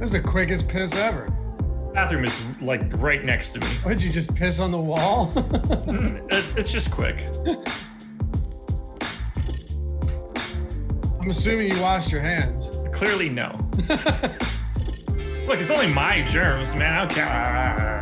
was the quickest piss ever. Bathroom is like right next to me. What, did you just piss on the wall? It's just quick. I'm assuming you washed your hands. Clearly, no. Look, it's only my germs, man. I don't care.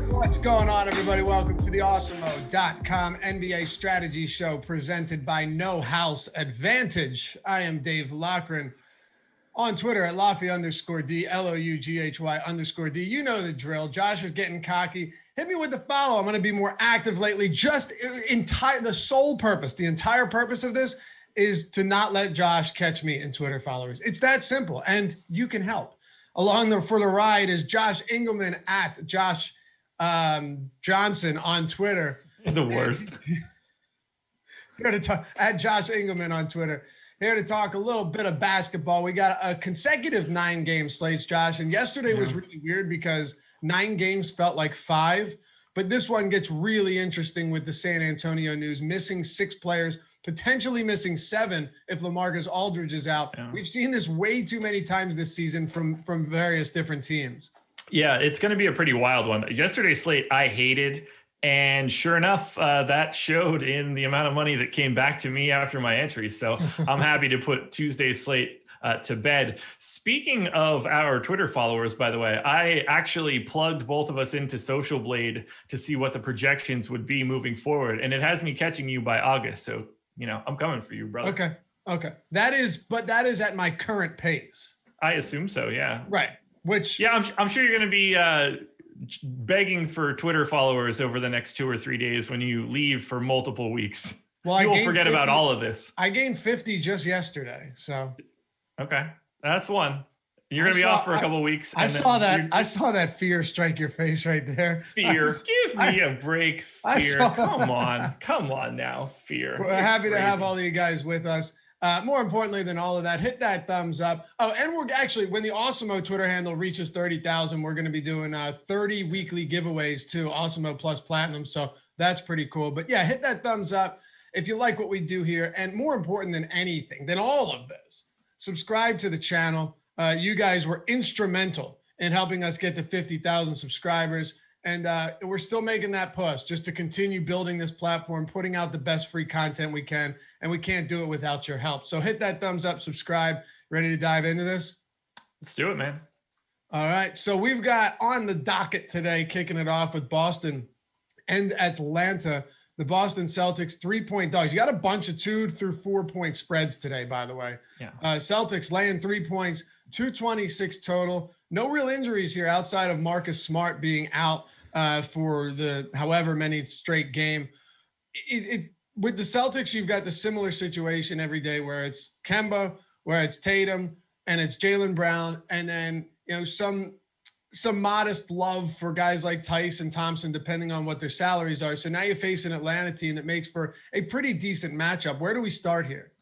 What's going on, everybody? Welcome to the Awesemo.com NBA strategy show presented by No House Advantage. I am Dave Loughran. On Twitter at Loughy_D, LOUGHY_D. You know the drill. Josh is getting cocky. Hit me with the follow. I'm going to be more active lately. The sole purpose, the entire purpose of this is to not let Josh catch me in Twitter followers. It's that simple, and you can help. For the ride is Josh Engleman at Josh Johnson on Twitter. The worst. Here to talk at Josh Engleman on Twitter. Here to talk a little bit of basketball. We got a consecutive 9-game slates, Josh. And yesterday was really weird because 9 games felt like 5. But this one gets really interesting with the San Antonio news. Missing 6 players, potentially missing 7 if LaMarcus Aldridge is out. Yeah. We've seen this way too many times this season from various different teams. Yeah, it's going to be a pretty wild one. Yesterday's slate I hated. And sure enough, that showed in the amount of money that came back to me after my entry. So I'm happy to put Tuesday's slate to bed. Speaking of our Twitter followers, by the way, I actually plugged both of us into Social Blade to see what the projections would be moving forward. And it has me catching you by August. So, I'm coming for you, brother. Okay. That is at my current pace. I assume so, yeah. Right. I'm sure you're going to be begging for Twitter followers over the next 2 or 3 days when you leave for multiple weeks. Well, you will forget 50, about all of this. I gained 50 just yesterday, so. Okay, that's one. You're going to be off for a couple of weeks. I saw that fear strike your face right there. Fear, give me a break. Fear, come on now, fear. We're happy to have all of you guys with us. More importantly than all of that, hit that thumbs up. Oh, and we're actually, when the Awesemo Twitter handle reaches 30,000, we're going to be doing 30 weekly giveaways to Awesemo Plus Platinum. So that's pretty cool. But yeah, hit that thumbs up if you like what we do here. And more important than anything, than all of this, subscribe to the channel. You guys were instrumental in helping us get to 50,000 subscribers. And we're still making that push just to continue building this platform, putting out the best free content we can, and we can't do it without your help. So hit that thumbs up, subscribe. Ready to dive into this? Let's do it, man. All right. So we've got on the docket today, kicking it off with Boston and Atlanta. The Boston Celtics 3-point dogs. You got a bunch of 2 through 4 point spreads today, by the way. Yeah. Celtics laying 3 points, 226 total. No real injuries here outside of Marcus Smart being out for the however many straight game. With the Celtics, you've got the similar situation every day where it's Kemba, where it's Tatum, and it's Jaylen Brown, and then some modest love for guys like Tice and Thompson, depending on what their salaries are. So now you face an Atlanta team that makes for a pretty decent matchup. Where do we start here?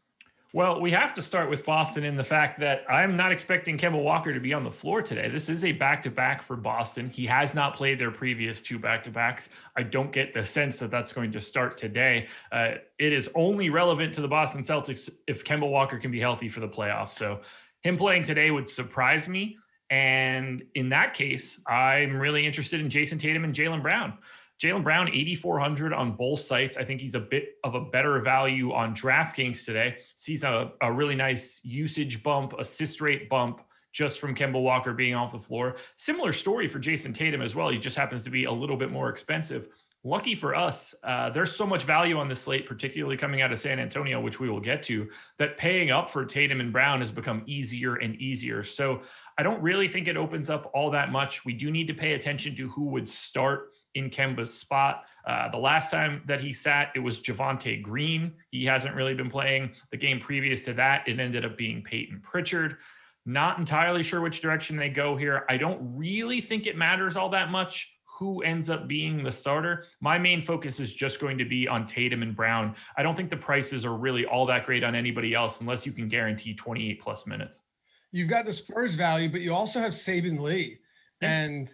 Well, we have to start with Boston in the fact that I'm not expecting Kemba Walker to be on the floor today. This is a back-to-back for Boston. He has not played their previous 2 back-to-backs. I don't get the sense that that's going to start today. It is only relevant to the Boston Celtics if Kemba Walker can be healthy for the playoffs. So him playing today would surprise me. And in that case, I'm really interested in Jason Tatum and Jaylen Brown. Jaylen Brown, 8,400 on both sites. I think he's a bit of a better value on DraftKings today. Sees a really nice usage bump, assist rate bump just from Kemba Walker being off the floor. Similar story for Jason Tatum as well. He just happens to be a little bit more expensive. Lucky for us, there's so much value on this slate, particularly coming out of San Antonio, which we will get to, that paying up for Tatum and Brown has become easier and easier. So I don't really think it opens up all that much. We do need to pay attention to who would start in Kemba's spot. The last time that he sat, it was Javonte Green. He hasn't really been playing. The game previous to that, it ended up being Peyton Pritchard. Not entirely sure which direction they go here. I don't really think it matters all that much who ends up being the starter. My main focus is just going to be on Tatum and Brown. I don't think the prices are really all that great on anybody else unless you can guarantee 28 plus minutes. You've got the Spurs value, but you also have Saban Lee. And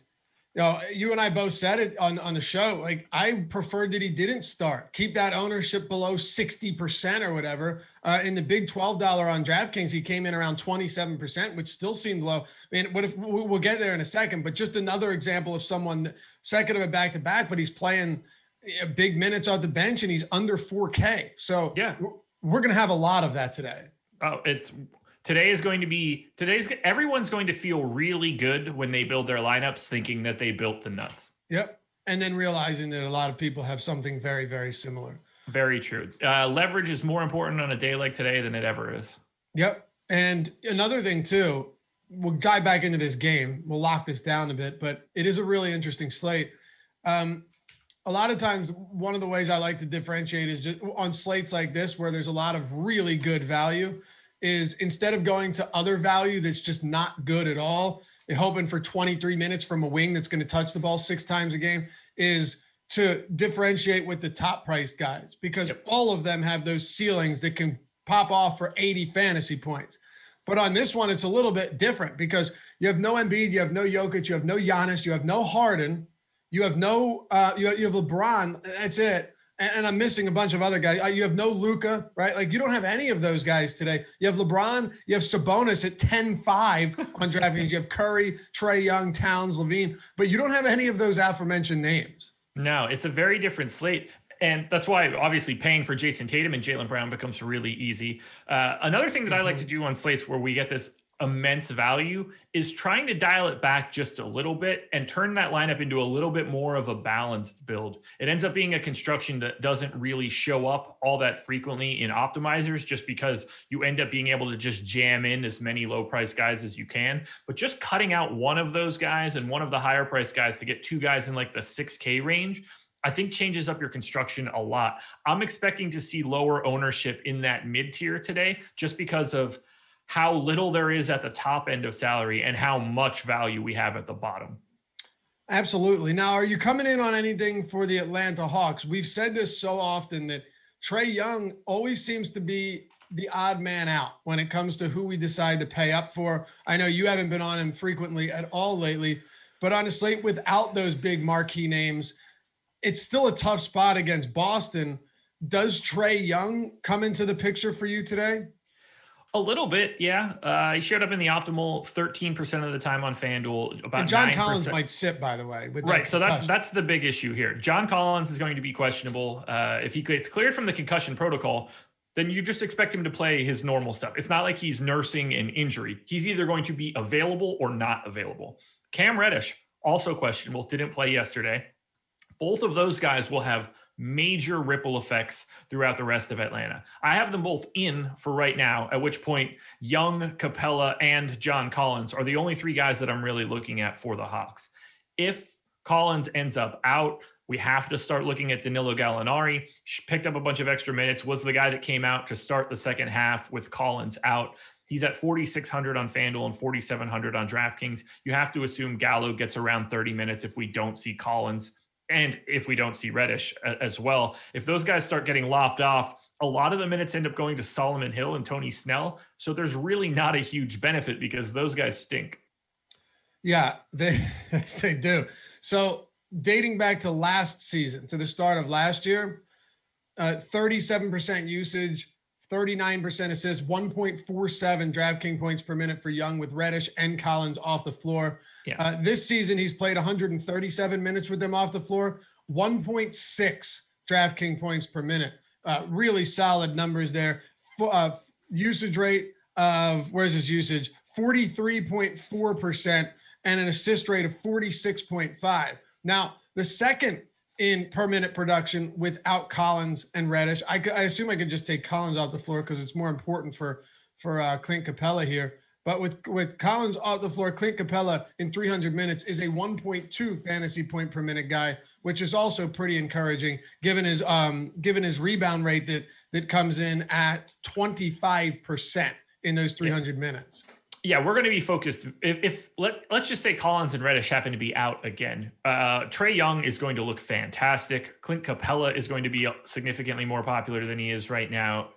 You and I both said it on the show. Like, I preferred that he didn't start. Keep that ownership below 60% or whatever. In the big $12 on DraftKings, he came in around 27%, which still seemed low. I mean, what if we'll get there in a second, but just another example of someone second of a back-to-back, but he's playing big minutes off the bench and he's under 4K. So yeah, we're going to have a lot of that today. Oh, everyone's going to feel really good when they build their lineups thinking that they built the nuts. Yep. And then realizing that a lot of people have something very, very similar. Very true. Leverage is more important on a day like today than it ever is. Yep. And another thing too, we'll dive back into this game. We'll lock this down a bit, but it is a really interesting slate. A lot of times, one of the ways I like to differentiate is just on slates like this, where there's a lot of really good value, is instead of going to other value that's just not good at all, and hoping for 23 minutes from a wing that's going to touch the ball 6 times a game, is to differentiate with the top priced guys, because all of them have those ceilings that can pop off for 80 fantasy points. But on this one, it's a little bit different because you have no Embiid, you have no Jokic, you have no Giannis, you have no Harden, you have no, you have LeBron. That's it. And I'm missing a bunch of other guys. You have no Luka, right? Like, you don't have any of those guys today. You have LeBron, you have Sabonis at 10-5 on DraftKings. You have Curry, Trae Young, Towns, Levine, but you don't have any of those aforementioned names. No, it's a very different slate. And that's why obviously paying for Jason Tatum and Jaylen Brown becomes really easy. Another thing that I like to do on slates where we get this immense value is trying to dial it back just a little bit and turn that lineup into a little bit more of a balanced build. It ends up being a construction that doesn't really show up all that frequently in optimizers, just because you end up being able to just jam in as many low price guys as you can, but just cutting out one of those guys and one of the higher price guys to get 2 guys in like the 6K range, I think changes up your construction a lot. I'm expecting to see lower ownership in that mid tier today, just because of how little there is at the top end of salary and how much value we have at the bottom. Absolutely. Now, are you coming in on anything for the Atlanta Hawks? We've said this so often that Trae Young always seems to be the odd man out when it comes to who we decide to pay up for. I know you haven't been on him frequently at all lately, but on a slate without those big marquee names, it's still a tough spot against Boston. Does Trae Young come into the picture for you today? A little bit, yeah. He showed up in the optimal 13% of the time on FanDuel. About and John 9%. Collins might sit, by the way. Right, so that's the big issue here. John Collins is going to be questionable. If he gets cleared from the concussion protocol, then you just expect him to play his normal stuff. It's not like he's nursing an injury. He's either going to be available or not available. Cam Reddish, also questionable, didn't play yesterday. Both of those guys will have major ripple effects throughout the rest of Atlanta. I have them both in for right now, at which point Young, Capella, and John Collins are the only 3 guys that I'm really looking at for the Hawks. If Collins ends up out, we have to start looking at Danilo Gallinari. Picked up a bunch of extra minutes, was the guy that came out to start the second half with Collins out. He's at 4,600 on FanDuel and 4,700 on DraftKings. You have to assume Gallo gets around 30 minutes if we don't see Collins. And if we don't see Reddish as well. If those guys start getting lopped off, a lot of the minutes end up going to Solomon Hill and Tony Snell. So there's really not a huge benefit because those guys stink. Yeah, they do. So dating back to last season, to the start of last year, 37% usage, 39% assists, 1.47 DraftKings points per minute for Young with Reddish and Collins off the floor. Yeah. This season, he's played 137 minutes with them off the floor, 1.6 DraftKings points per minute. Really solid numbers there. Usage rate of, where's his usage? 43.4% and an assist rate of 46.5. Now, the second in per minute production without Collins and Reddish. I assume I could just take Collins off the floor because it's more important for Clint Capella here. But with Collins off the floor, Clint Capella in 300 minutes is a 1.2 fantasy point per minute guy, which is also pretty encouraging given his rebound rate that comes in at 25% in those 300 minutes. Yeah, we're going to be focused. Let's just say Collins and Reddish happen to be out again. Trae Young is going to look fantastic. Clint Capella is going to be significantly more popular than he is right now.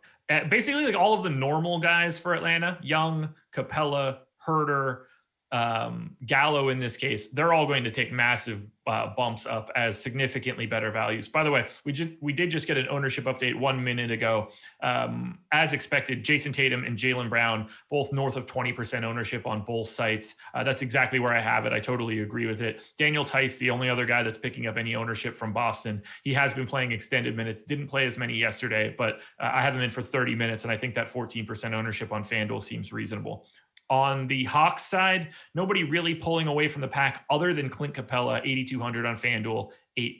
Basically, like all of the normal guys for Atlanta, Young, Capella, Herter, Gallo in this case, they're all going to take massive bumps up as significantly better values. By the way, we did just get an ownership update 1 minute ago. As expected, Jason Tatum and Jaylen Brown, both north of 20% ownership on both sites. That's exactly where I have it. I totally agree with it. Daniel Tice, the only other guy that's picking up any ownership from Boston. He has been playing extended minutes, didn't play as many yesterday, but I have him in for 30 minutes, and I think that 14% ownership on FanDuel seems reasonable. On the Hawks side, nobody really pulling away from the pack other than Clint Capella, 8,200 on FanDuel,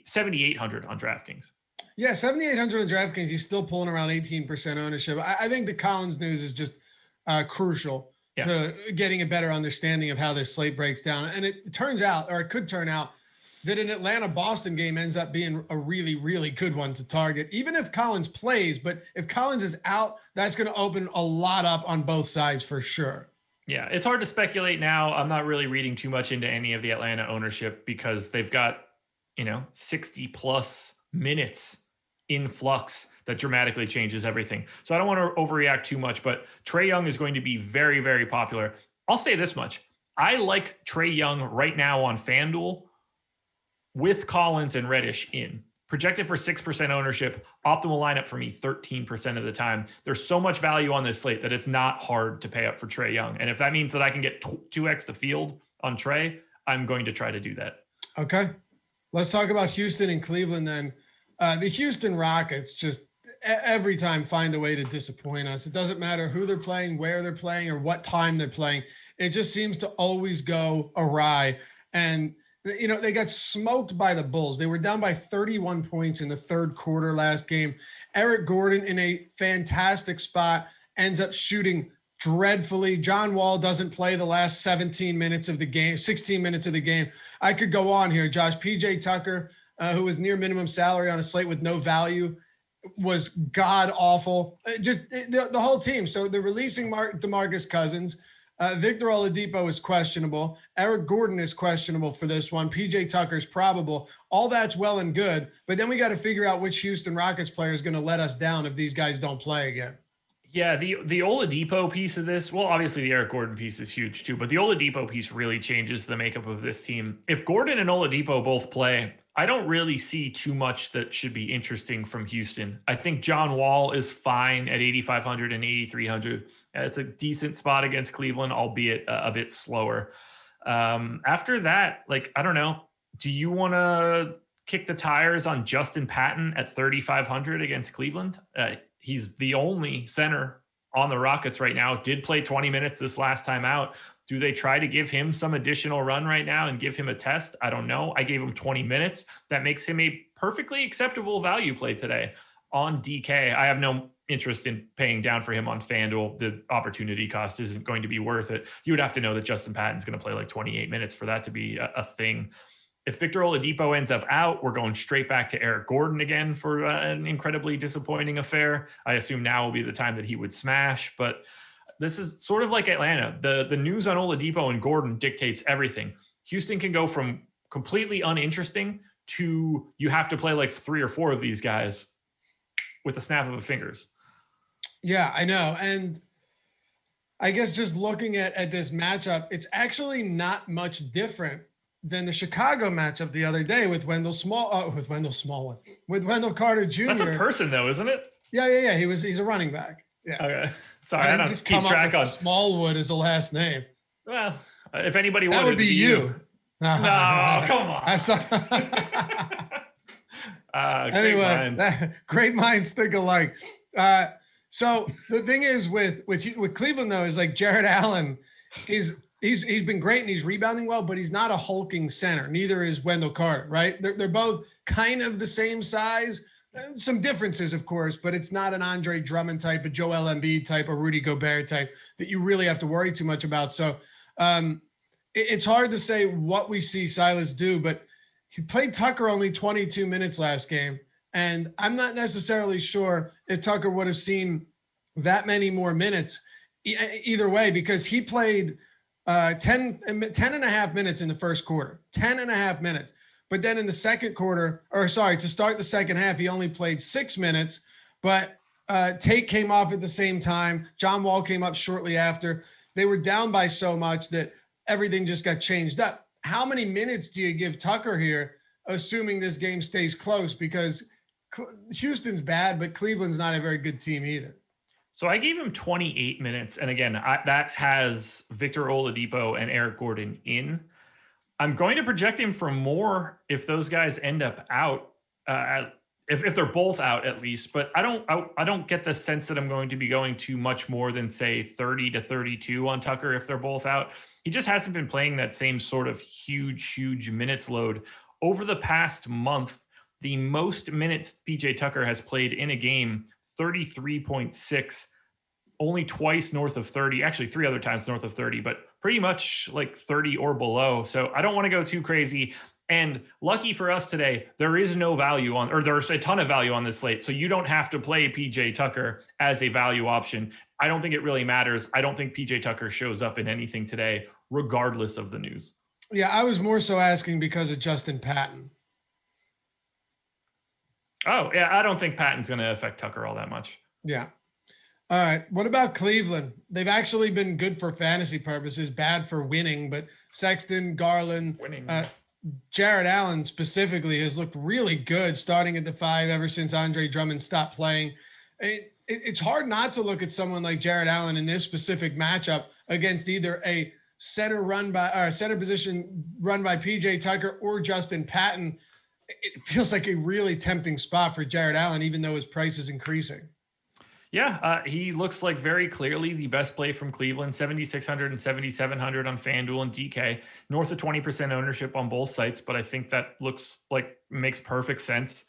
7,800 on DraftKings. Yeah, 7,800 on DraftKings. He's still pulling around 18% ownership. I think the Collins news is just crucial to getting a better understanding of how this slate breaks down. And it turns out, or it could turn out, that an Atlanta-Boston game ends up being a really, really good one to target, even if Collins plays. But if Collins is out, that's going to open a lot up on both sides for sure. Yeah, it's hard to speculate now. I'm not really reading too much into any of the Atlanta ownership because they've got, 60 plus minutes in flux that dramatically changes everything. So I don't want to overreact too much, but Trae Young is going to be very, very popular. I'll say this much. I like Trae Young right now on FanDuel with Collins and Reddish in. Projected for 6% ownership, optimal lineup for me 13% of the time. There's so much value on this slate that it's not hard to pay up for Trae Young. And if that means that I can get 2x the field on Trae, I'm going to try to do that. Okay. Let's talk about Houston and Cleveland then. The Houston Rockets just every time find a way to disappoint us. It doesn't matter who they're playing, where they're playing, or what time they're playing. It just seems to always go awry. And they got smoked by the Bulls. They were down by 31 points in the third quarter last game. Eric Gordon in a fantastic spot ends up shooting dreadfully. John Wall doesn't play the last 16 minutes of the game. I could go on here. Josh, PJ Tucker, who was near minimum salary on a slate with no value, was god awful. The whole team. So they're releasing DeMarcus Cousins. Victor Oladipo is questionable. Eric Gordon is questionable for this one. PJ Tucker is probable. All that's well and good, but then we got to figure out which Houston Rockets player is going to let us down if these guys don't play again. Yeah, the Oladipo piece of this, well, obviously the Eric Gordon piece is huge too, but the Oladipo piece really changes the makeup of this team. If Gordon and Oladipo both play, I don't really see too much that should be interesting from Houston. I think John Wall is fine at 8,500 and 8,300. It's a decent spot against Cleveland, albeit a bit slower. After that, I don't know. Do you want to kick the tires on Justin Patton at 3,500 against Cleveland? He's the only center on the Rockets right now. Did play 20 minutes this last time out. Do they try to give him some additional run right now and give him a test? I don't know. I gave him 20 minutes. That makes him a perfectly acceptable value play today on DK. I have no interest in paying down for him on FanDuel. The opportunity cost isn't going to be worth it. You would have to know that Justin Patton's going to play 28 minutes for that to be a thing. If Victor Oladipo ends up out, we're going straight back to Eric Gordon again for an incredibly disappointing affair. I assume now will be the time that he would smash, but this is sort of like Atlanta. The news on Oladipo and Gordon dictates everything. Houston can go from completely uninteresting to you have to play 3 or 4 of these guys with a snap of the fingers. Yeah, I know. And I guess just looking at this matchup, it's actually not much different than the Chicago matchup the other day with Wendell Carter Jr. That's a person though, isn't it? Yeah. He's a running back. Yeah. Okay. Sorry, I don't just keep track on. Smallwood is the last name. Well, if anybody wanted, that would be you. No, come on. I'm sorry. Anyway, great minds think alike. So the thing is with Cleveland though is Jarrett Allen he's been great and he's rebounding well, but he's not a hulking center. Neither is Wendell Carter, right? They're both kind of the same size. Some differences, of course, but it's not an Andre Drummond type, a Joel Embiid type, a Rudy Gobert type that you really have to worry too much about. So it's hard to say what we see Silas do, but he played Tucker only 22 minutes last game. And I'm not necessarily sure if Tucker would have seen that many more minutes either way, because he played 10 and a half minutes in the first quarter, 10 and a half minutes. But then in the second quarter, to start the second half, he only played 6 minutes, but Tate came off at the same time. John Wall came up shortly after. They were down by so much that everything just got changed up. How many minutes do you give Tucker here, assuming this game stays close? Because Houston's bad, but Cleveland's not a very good team either. So I gave him 28 minutes. And again, that has Victor Oladipo and Eric Gordon in. I'm going to project him for more if those guys end up out, if they're both out at least. But I don't get the sense that I'm going to be going too much more than, say, 30 to 32 on Tucker if they're both out. He just hasn't been playing that same sort of huge minutes load. Over the past month, the most minutes PJ Tucker has played in a game, 33.6, only twice north of 30, actually 3 other times north of 30, but pretty much like 30 or below. So I don't want to go too crazy. And lucky for us today, there is no value on, or there's a ton of value on this slate. So you don't have to play PJ Tucker as a value option. I don't think it really matters. I don't think PJ Tucker shows up in anything today, regardless of the news. Yeah, I was more so asking because of Justin Patton. Oh, yeah, I don't think Patton's going to affect Tucker all that much. Yeah. All right. What about Cleveland? They've actually been good for fantasy purposes, bad for winning, but Sexton, Garland, Jared Allen specifically has looked really good starting at the 5 ever since Andre Drummond stopped playing. It's hard not to look at someone like Jared Allen in this specific matchup against either a center position run by PJ Tucker or Justin Patton. It feels like a really tempting spot for Jared Allen, even though his price is increasing. Yeah, he looks like very clearly the best play from Cleveland, 7,600 and 7,700 on FanDuel and DK, north of 20% ownership on both sites, but I think that looks like makes perfect sense.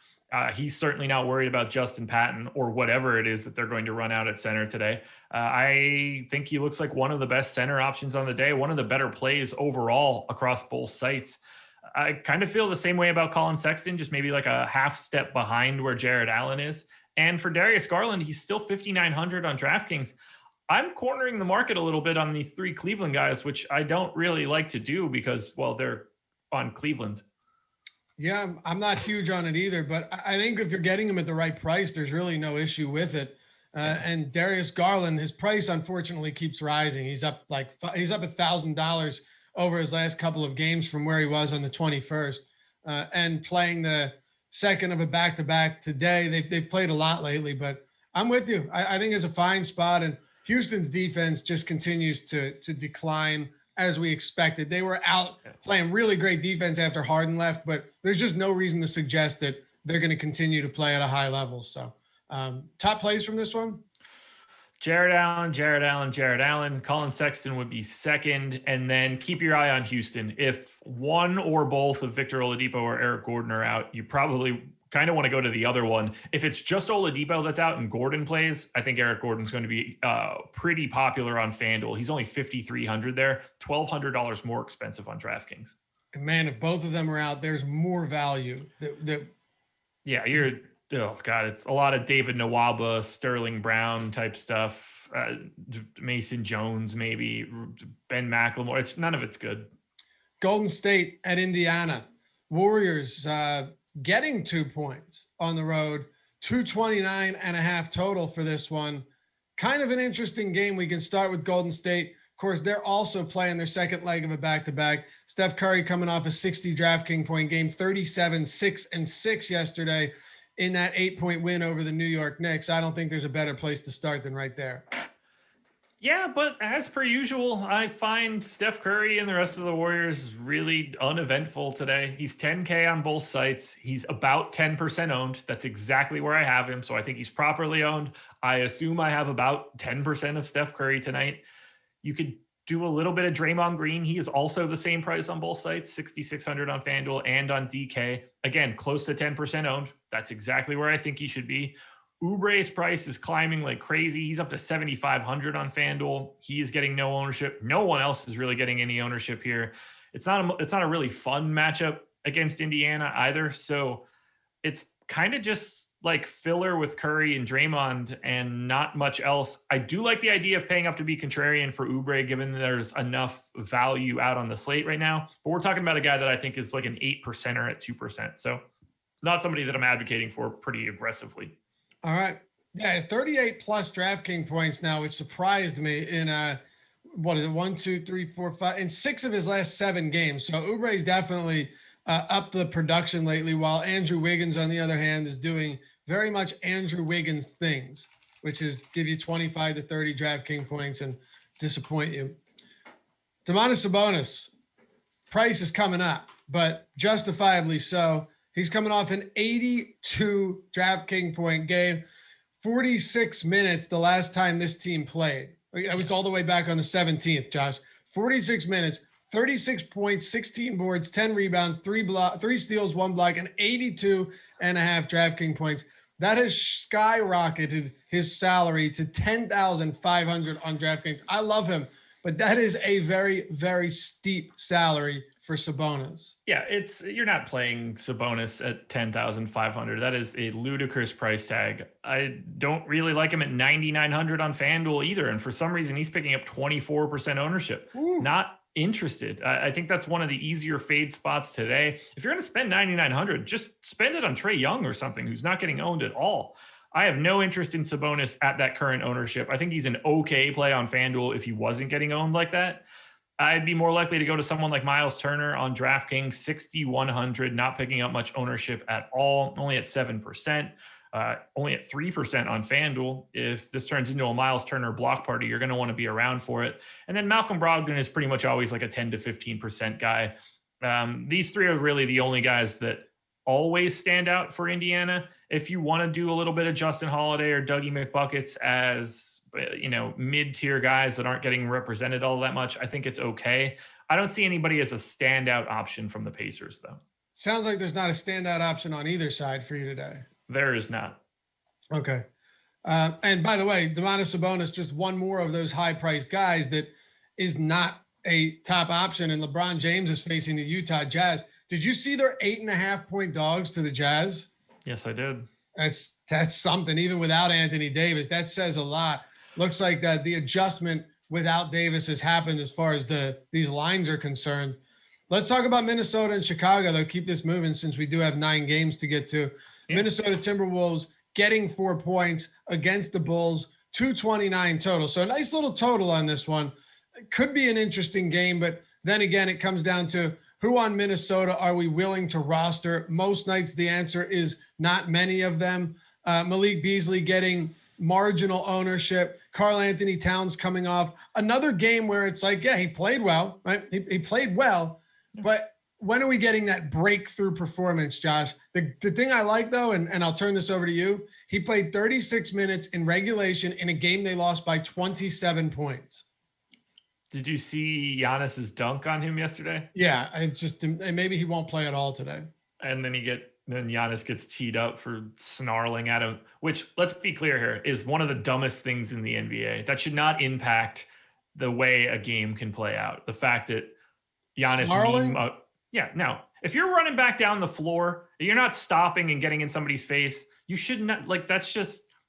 He's certainly not worried about Justin Patton or whatever it is that they're going to run out at center today. I think he looks like one of the best center options on the day, one of the better plays overall across both sites. I kind of feel the same way about Colin Sexton, just maybe like a half step behind where Jared Allen is. And for Darius Garland, he's still 5,900 on DraftKings. I'm cornering the market a little bit on these 3 Cleveland guys, which I don't really like to do because, well, they're on Cleveland. Yeah, I'm not huge on it either, but I think if you're getting him at the right price, there's really no issue with it. And Darius Garland, his price unfortunately keeps rising. He's up $1,000 over his last couple of games from where he was on the 21st, and playing the second of a back-to-back today. They've played a lot lately, but I'm with you. I think it's a fine spot, and Houston's defense just continues to decline as we expected. They were out playing really great defense after Harden left, but there's just no reason to suggest that they're going to continue to play at a high level. So top plays from this one? Jared Allen. Colin Sexton would be second. And then keep your eye on Houston. If one or both of Victor Oladipo or Eric Gordon are out, you probably kind of want to go to the other one. If it's just Oladipo that's out and Gordon plays, I think Eric Gordon's going to be pretty popular on FanDuel. He's only 5,300 there, $1,200 more expensive on DraftKings. Man, if both of them are out, there's more value. Yeah, oh God, it's a lot of David Nwaba, Sterling Brown type stuff, Mason Jones, maybe Ben McLemore. None of it's good. Golden State at Indiana. Warriors getting 2 points on the road, 229.5 total for this one. Kind of an interesting game. We can start with Golden State. Of course, they're also playing their second leg of a back-to-back. Steph Curry coming off a 60 DraftKings point game, 37, 6 and 6 yesterday in that 8-point win over the New York Knicks. I don't think there's a better place to start than right there. Yeah, but as per usual, I find Steph Curry and the rest of the Warriors really uneventful today. He's 10K on both sites. He's about 10% owned. That's exactly where I have him. So I think he's properly owned. I assume I have about 10% of Steph Curry tonight. You could do a little bit of Draymond Green. He is also the same price on both sites, 6,600 on FanDuel and on DK. Again, close to 10% owned. That's exactly where I think he should be. Oubre's price is climbing like crazy. He's up to 7,500 on FanDuel. He is getting no ownership. No one else is really getting any ownership here. It's not a really fun matchup against Indiana either. So it's kind of just like filler with Curry and Draymond and not much else. I do like the idea of paying up to be contrarian for Oubre, given there's enough value out on the slate right now. But we're talking about a guy that I think is like an 8%er at 2%. So not somebody that I'm advocating for pretty aggressively. All right. Yeah, 38 plus DraftKings points now, which surprised me in what is it? 1, 2, 3, 4, 5, in 6 of his last 7 games. So Oubre's definitely up the production lately, while Andrew Wiggins, on the other hand, is doing very much Andrew Wiggins things, which is give you 25 to 30 DraftKings points and disappoint you. Domantas Sabonis, price is coming up, but justifiably so. He's coming off an 82 DraftKings point game, 46 minutes the last time this team played. It was all the way back on the 17th, Josh. 46 minutes, 36 points, 16 boards, 10 rebounds, 3 steals, 1 block, and 82.5 DraftKings points. That has skyrocketed his salary to $10,500 on DraftKings. I love him, but that is a very, very steep salary for Sabonis. Yeah, you're not playing Sabonis at $10,500. That is a ludicrous price tag. I don't really like him at $9,900 on FanDuel either, and for some reason he's picking up 24% ownership. Ooh. Not interested. I think that's one of the easier fade spots today. If you're going to spend $9,900, just spend it on Trae Young or something who's not getting owned at all. I have no interest in Sabonis at that current ownership. I think he's an okay play on FanDuel if he wasn't getting owned like that. I'd be more likely to go to someone like Miles Turner on DraftKings, 6,100, not picking up much ownership at all, only at 7%, only at 3% on FanDuel. If this turns into a Miles Turner block party, you're going to want to be around for it. And then Malcolm Brogdon is pretty much always like a 10 to 15% guy. These three are really the only guys that always stand out for Indiana. If you want to do a little bit of Justin Holiday or Dougie McBuckets as, mid-tier guys that aren't getting represented all that much, I think it's okay. I don't see anybody as a standout option from the Pacers, though. Sounds like there's not a standout option on either side for you today. There is not. Okay. And by the way, Domantas Sabonis, just one more of those high-priced guys that is not a top option, and LeBron James is facing the Utah Jazz. Did you see their 8.5-point dogs to the Jazz? Yes, I did. That's something, even without Anthony Davis. That says a lot. Looks like that the adjustment without Davis has happened as far as these lines are concerned. Let's talk about Minnesota and Chicago, though. Keep this moving since we do have 9 games to get to. Yeah. Minnesota Timberwolves getting 4 points against the Bulls, 229 total. So a nice little total on this one. It could be an interesting game, but then again, it comes down to who on Minnesota are we willing to roster? Most nights the answer is not many of them. Malik Beasley getting marginal ownership. Karl Anthony Towns coming off another game where it's like, yeah, he played well, right? He played well, but when are we getting that breakthrough performance, Josh? The thing I like, though, and I'll turn this over to you, he played 36 minutes in regulation in a game they lost by 27 points. Did you see Giannis's dunk on him yesterday? Yeah, maybe he won't play at all today. And then Giannis gets teed up for snarling at him, which, let's be clear here, is one of the dumbest things in the NBA. That should not impact the way a game can play out. The fact that Giannis... Snarling? Now, if you're running back down the floor, you're not stopping and getting in somebody's face, you should not...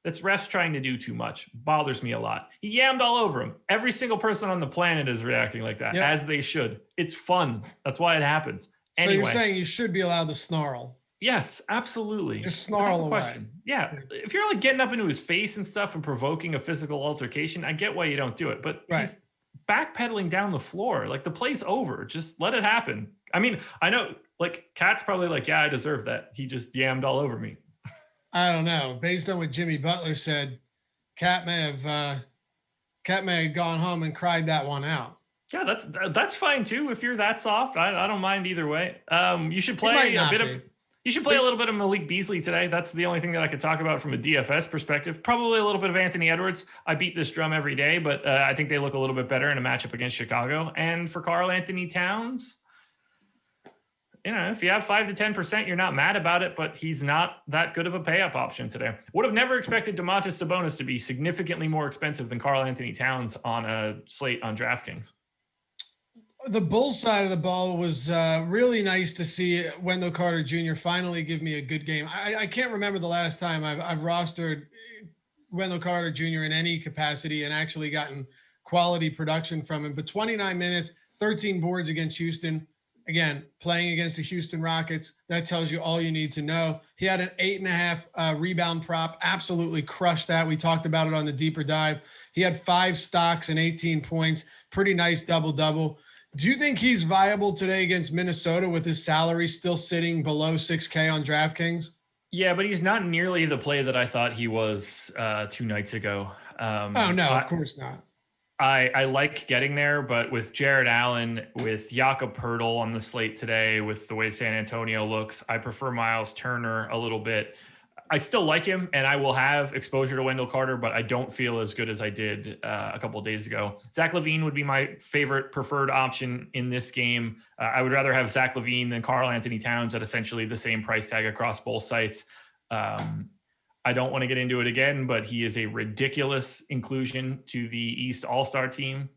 That's refs trying to do too much. Bothers me a lot. He yammed all over him. Every single person on the planet is reacting like that, as they should. It's fun. That's why it happens. Anyway, so you're saying you should be allowed to snarl? Yes, absolutely. Just snarl away. Yeah. If you're like getting up into his face and stuff and provoking a physical altercation, I get why you don't do it. But he's backpedaling down the floor. Like, the play's over. Just let it happen. I mean, I know, like, Kat's probably like, yeah, I deserve that. He just yammed all over me. I don't know. Based on what Jimmy Butler said, Kat may have gone home and cried that one out. Yeah, that's fine too. If you're that soft, I don't mind either way. You should play a little bit of Malik Beasley today. That's the only thing that I could talk about from a DFS perspective. Probably a little bit of Anthony Edwards. I beat this drum every day, but I think they look a little bit better in a matchup against Chicago. And for Karl Anthony Towns, if you have 5 to 10%, you're not mad about it, but he's not that good of a pay-up option today. Would have never expected Domantas Sabonis to be significantly more expensive than Karl Anthony Towns on a slate on DraftKings. The Bulls side of the ball was really nice to see Wendell Carter Jr. finally give me a good game. I can't remember the last time I've rostered Wendell Carter Jr. in any capacity and actually gotten quality production from him. But 29 minutes, 13 boards against Houston. Again, playing against the Houston Rockets, that tells you all you need to know. He had an 8.5 rebound prop, absolutely crushed that. We talked about it on the deeper dive. He had 5 stocks and 18 points. Pretty nice double-double. Do you think he's viable today against Minnesota with his salary still sitting below 6K on DraftKings? Yeah, but he's not nearly the play that I thought he was 2 nights ago. Oh, no, of course not. I like getting there, but with Jared Allen, with Jakob Poeltl on the slate today, with the way San Antonio looks, I prefer Miles Turner a little bit. I still like him, and I will have exposure to Wendell Carter, but I don't feel as good as I did a couple of days ago. Zach LaVine would be my favorite preferred option in this game. I would rather have Zach LaVine than Karl Anthony Towns at essentially the same price tag across both sites. I don't want to get into it again, but he is a ridiculous inclusion to the East All-Star team.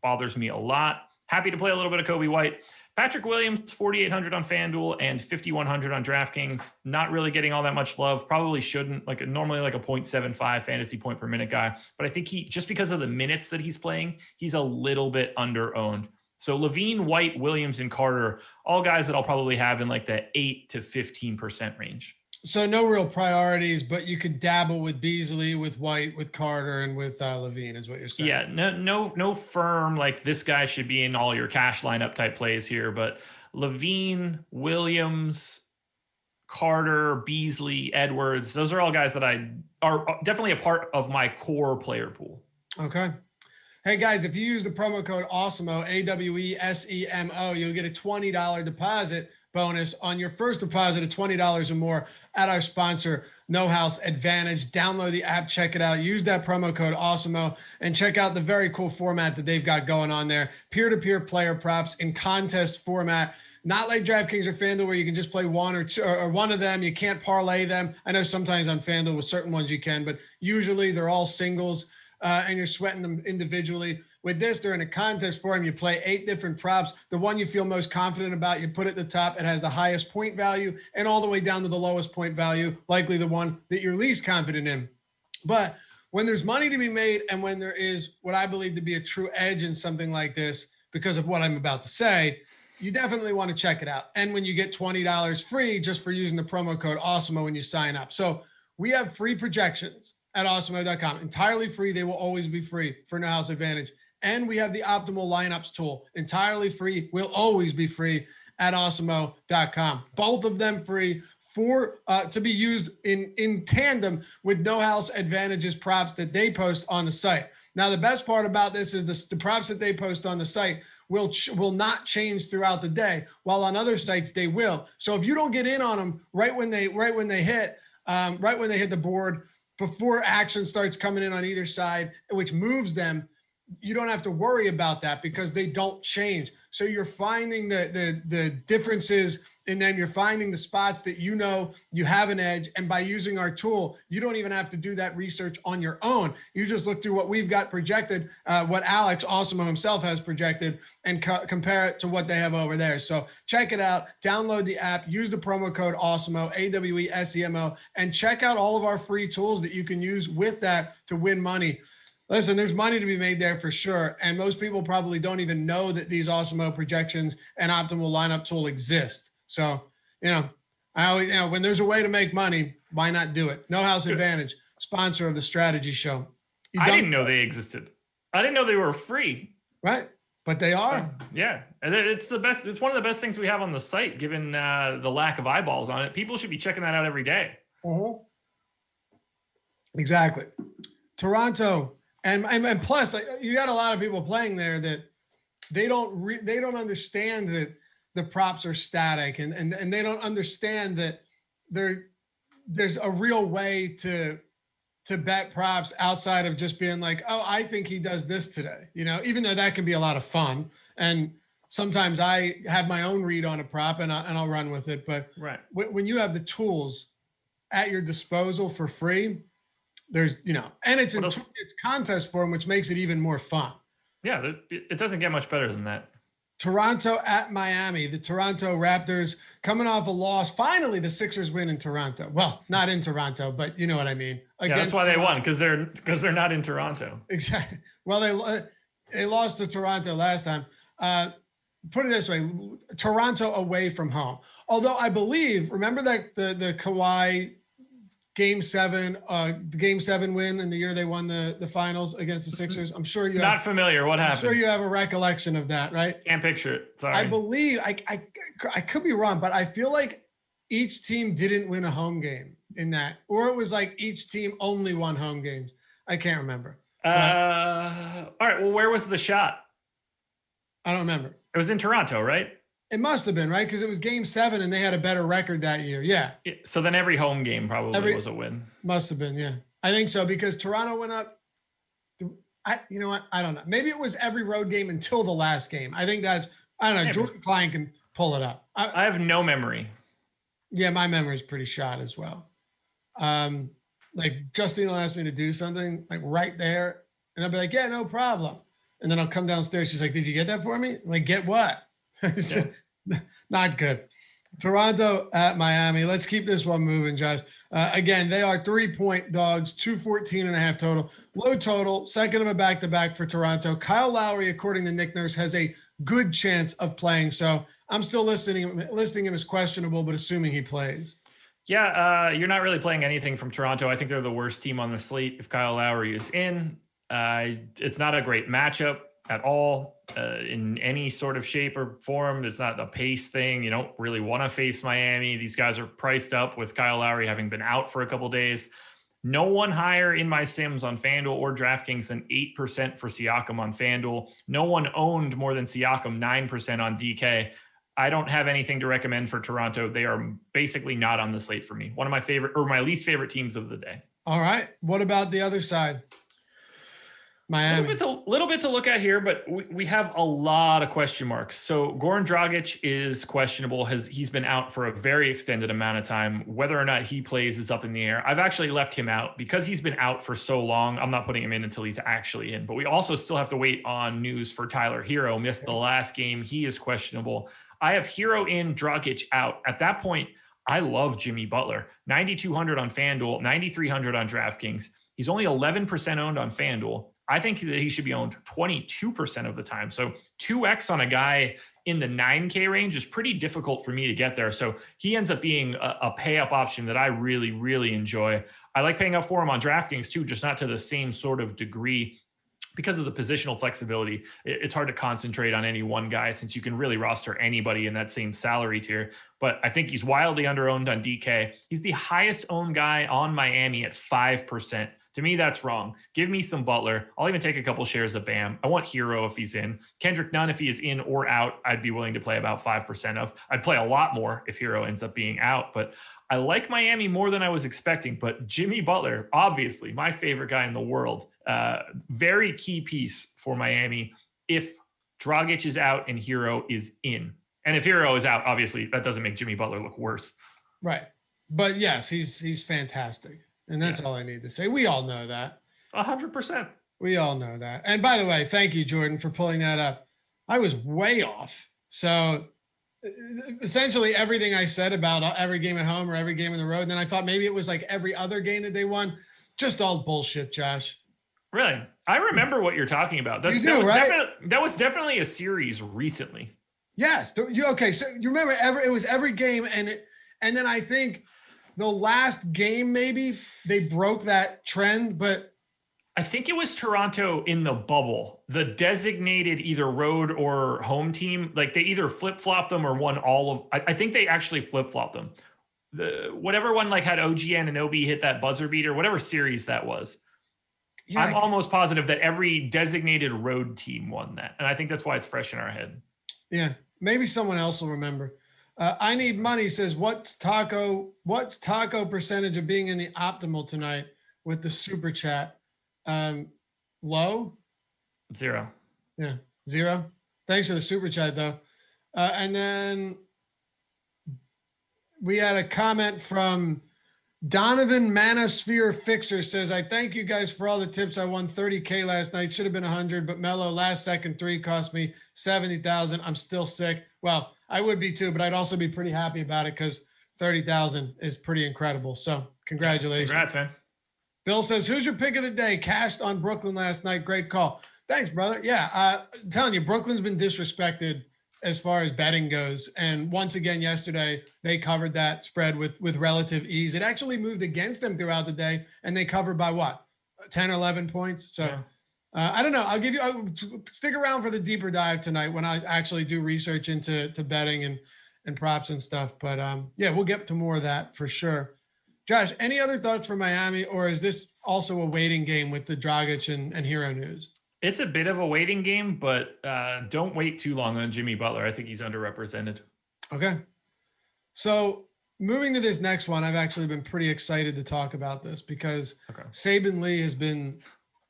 Bothers me a lot. Happy to play a little bit of Kobe White. Patrick Williams, 4,800 on FanDuel and 5,100 on DraftKings. Not really getting all that much love. Probably shouldn't. Normally a 0.75 fantasy point per minute guy. But I think he, just because of the minutes that he's playing, he's a little bit under-owned. So LaVine, White, Williams, and Carter, all guys that I'll probably have in the 8 to 15% range. So no real priorities, but you could dabble with Beasley, with White, with Carter, and with LaVine is what you're saying. Yeah, no firm this guy should be in all your cash lineup type plays here, but LaVine, Williams, Carter, Beasley, Edwards, those are all guys that are definitely a part of my core player pool. Okay. Hey guys, if you use the promo code Awesemo, AWESEMO, you'll get a $20 deposit bonus on your first deposit of $20 or more at our sponsor, No House Advantage. Download the app, check it out. Use that promo code Awesemo and check out the very cool format that they've got going on there. Peer-to-peer player props in contest format. Not like DraftKings or FanDuel where you can just play one or two or one of them. You can't parlay them. I know sometimes on FanDuel with certain ones you can, but usually they're all singles and you're sweating them individually. With this, they're in a contest form. You play 8 different props. The one you feel most confident about, you put at the top. It has the highest point value and all the way down to the lowest point value, likely the one that you're least confident in. But when there's money to be made and when there is what I believe to be a true edge in something like this, because of what I'm about to say, you definitely want to check it out. And when you get $20 free just for using the promo code Awesemo when you sign up. So we have free projections at Awesemo.com. Entirely free. They will always be free for No House Advantage. And we have the optimal lineups tool, entirely free, will always be free at Awesemo.com. Both of them free to be used in tandem with No House Advantage's props that they post on the site. Now, the best part about this is the props that they post on the site will not change throughout the day, while on other sites they will. So if you don't get in on them right when they hit the board, before action starts coming in on either side, which moves them, you don't have to worry about that because they don't change. So you're finding the differences in them. You're finding the spots that you know you have an edge. And by using our tool, you don't even have to do that research on your own. You just look through what we've got projected, what Alex Awesemo himself has projected, and compare it to what they have over there. So check it out. Download the app. Use the promo code Awesemo, AWESEMO, and check out all of our free tools that you can use with that to win money. Listen, there's money to be made there for sure. And most people probably don't even know that these Awesemo projections and optimal lineup tool exist. So, I always, when there's a way to make money, why not do it? No House Advantage, sponsor of the Strategy Show. I didn't know they existed. I didn't know they were free. Right. But they are. Yeah. And it's the best. It's one of the best things we have on the site, given the lack of eyeballs on it. People should be checking that out every day. Uh-huh. Exactly. Toronto. And plus, you got a lot of people playing there that they don't understand that the props are static, and they don't understand that there's a real way to bet props outside of just being like, oh, I think he does this today. Even though that can be a lot of fun, and sometimes I have my own read on a prop and I'll run with it. But right. When you have the tools at your disposal for free. There's, and it's contest form, which makes it even more fun. Yeah, it doesn't get much better than that. Toronto at Miami. The Toronto Raptors coming off a loss. Finally, the Sixers win in Toronto. Well, not in Toronto, but you know what I mean. Yeah, that's why they won, because they're not in Toronto. Exactly. Well, they lost to Toronto last time. Put it this way: Toronto away from home. Although I believe, remember that the Kawhi Game 7 win in the year they won the finals against the Sixers. I'm sure you not familiar. What happened? I'm sure you have a recollection of that, right? Can't picture it. Sorry. I believe I could be wrong, but I feel like each team didn't win a home game in that, or it was like each team only won home games. I can't remember. All right. Well, where was the shot? I don't remember. It was in Toronto, right? It must have been, right? Because it was Game 7 and they had a better record that year. Yeah. So then every home game probably was a win. Must have been, yeah. I think so because Toronto went up. You know what? I don't know. Maybe it was every road game until the last game. I think that's, I don't know. Jordan Klein can pull it up. I have no memory. Yeah, my memory is pretty shot as well. Like Justine will ask me to do something like right there, and I'll be like, yeah, no problem. And then I'll come downstairs. She's like, did you get that for me? I'm like, get what? Yeah. Not good. Toronto at Miami. Let's keep this one moving, Josh. Again, they are 3-point dogs, 214.5 total. Low total, second of a back-to-back for Toronto. Kyle Lowry, according to Nick Nurse, has a good chance of playing. So I'm still listing him as questionable, but assuming he plays. Yeah, you're not really playing anything from Toronto. I think they're the worst team on the slate if Kyle Lowry is in. It's not a great matchup at all in any sort of shape or form. It's not a pace thing. You don't really want to face Miami. These guys are priced up with Kyle Lowry having been out for a couple days. No one higher in my Sims on FanDuel or DraftKings than 8% for Siakam on FanDuel. No one owned more than Siakam, 9% on DK. I don't have anything to recommend for Toronto. They are basically not on the slate for me. One of my favorite or my least favorite teams of the day. All right. What about the other side? Miami. A little bit to look at here, but we have a lot of question marks. So Goran Dragic is questionable. He's been out for a very extended amount of time. Whether or not he plays is up in the air. I've actually left him out because he's been out for so long. I'm not putting him in until he's actually in. But we also still have to wait on news for Tyler Hero. Missed the last game. He is questionable. I have Hero in, Dragic out. At that point, I love Jimmy Butler. 9,200 on FanDuel, 9,300 on DraftKings. He's only 11% owned on FanDuel. I think that he should be owned 22% of the time. So 2x on a guy in the 9K range is pretty difficult for me to get there. So he ends up being a pay up option that I really, really enjoy. I like paying up for him on DraftKings too, just not to the same sort of degree because of the positional flexibility. It's hard to concentrate on any one guy since you can really roster anybody in that same salary tier. But I think he's wildly underowned on DK. He's the highest owned guy on Miami at 5%. To me, that's wrong. Give me some Butler. I'll even take a couple shares of Bam. I want Hero if he's in. Kendrick Nunn, if he is in or out, I'd be willing to play about 5% of. I'd play a lot more if Hero ends up being out. But I like Miami more than I was expecting. But Jimmy Butler, obviously, my favorite guy in the world. Very key piece for Miami if Dragic is out and Hero is in. And if Hero is out, obviously, that doesn't make Jimmy Butler look worse. Right. But yes, he's fantastic. And that's all I need to say. We all know that. 100%. We all know that. And by the way, thank you, Jordan, for pulling that up. I was way off. So essentially everything I said about every game at home or every game on the road. And then I thought maybe it was like every other game that they won. Just all bullshit, Josh. Really? I remember what you're talking about. Right? That was definitely a series recently. Yes. Okay. So you remember it was every game. And then I think the last game, maybe they broke that trend, but I think it was Toronto in the bubble, the designated either road or home team. Like they either flip-flopped them or won all of, I think they actually flip-flopped them. Whatever one like had OG and OB hit that buzzer beater, whatever series that was. Yeah, I'm almost positive that every designated road team won that. And I think that's why it's fresh in our head. Yeah. Maybe someone else will remember. I need money says, what's taco percentage of being in the optimal tonight with the super chat? Low? 0. Yeah. 0. Thanks for the super chat though. And then we had a comment from Donovan Manosphere Fixer says, I thank you guys for all the tips. I won 30K last night. Should have been 100, but Melo last second 3 cost me 70,000. I'm still sick. Well, I would be too, but I'd also be pretty happy about it because 30,000 is pretty incredible. So congratulations. Congrats, man. Bill says, who's your pick of the day? Cashed on Brooklyn last night. Great call. Thanks, brother. Yeah. I'm telling you, Brooklyn's been disrespected as far as betting goes. And once again, yesterday, they covered that spread with relative ease. It actually moved against them throughout the day, and they covered by what? 10 or 11 points. So I don't know. I'll stick around for the deeper dive tonight when I actually do research into betting and props and stuff. But yeah, we'll get to more of that for sure. Josh, any other thoughts for Miami, or is this also a waiting game with the Dragic and Hero news? It's a bit of a waiting game, but don't wait too long on Jimmy Butler. I think he's underrepresented. Okay. So moving to this next one, I've actually been pretty excited to talk about this because Saben Lee has been,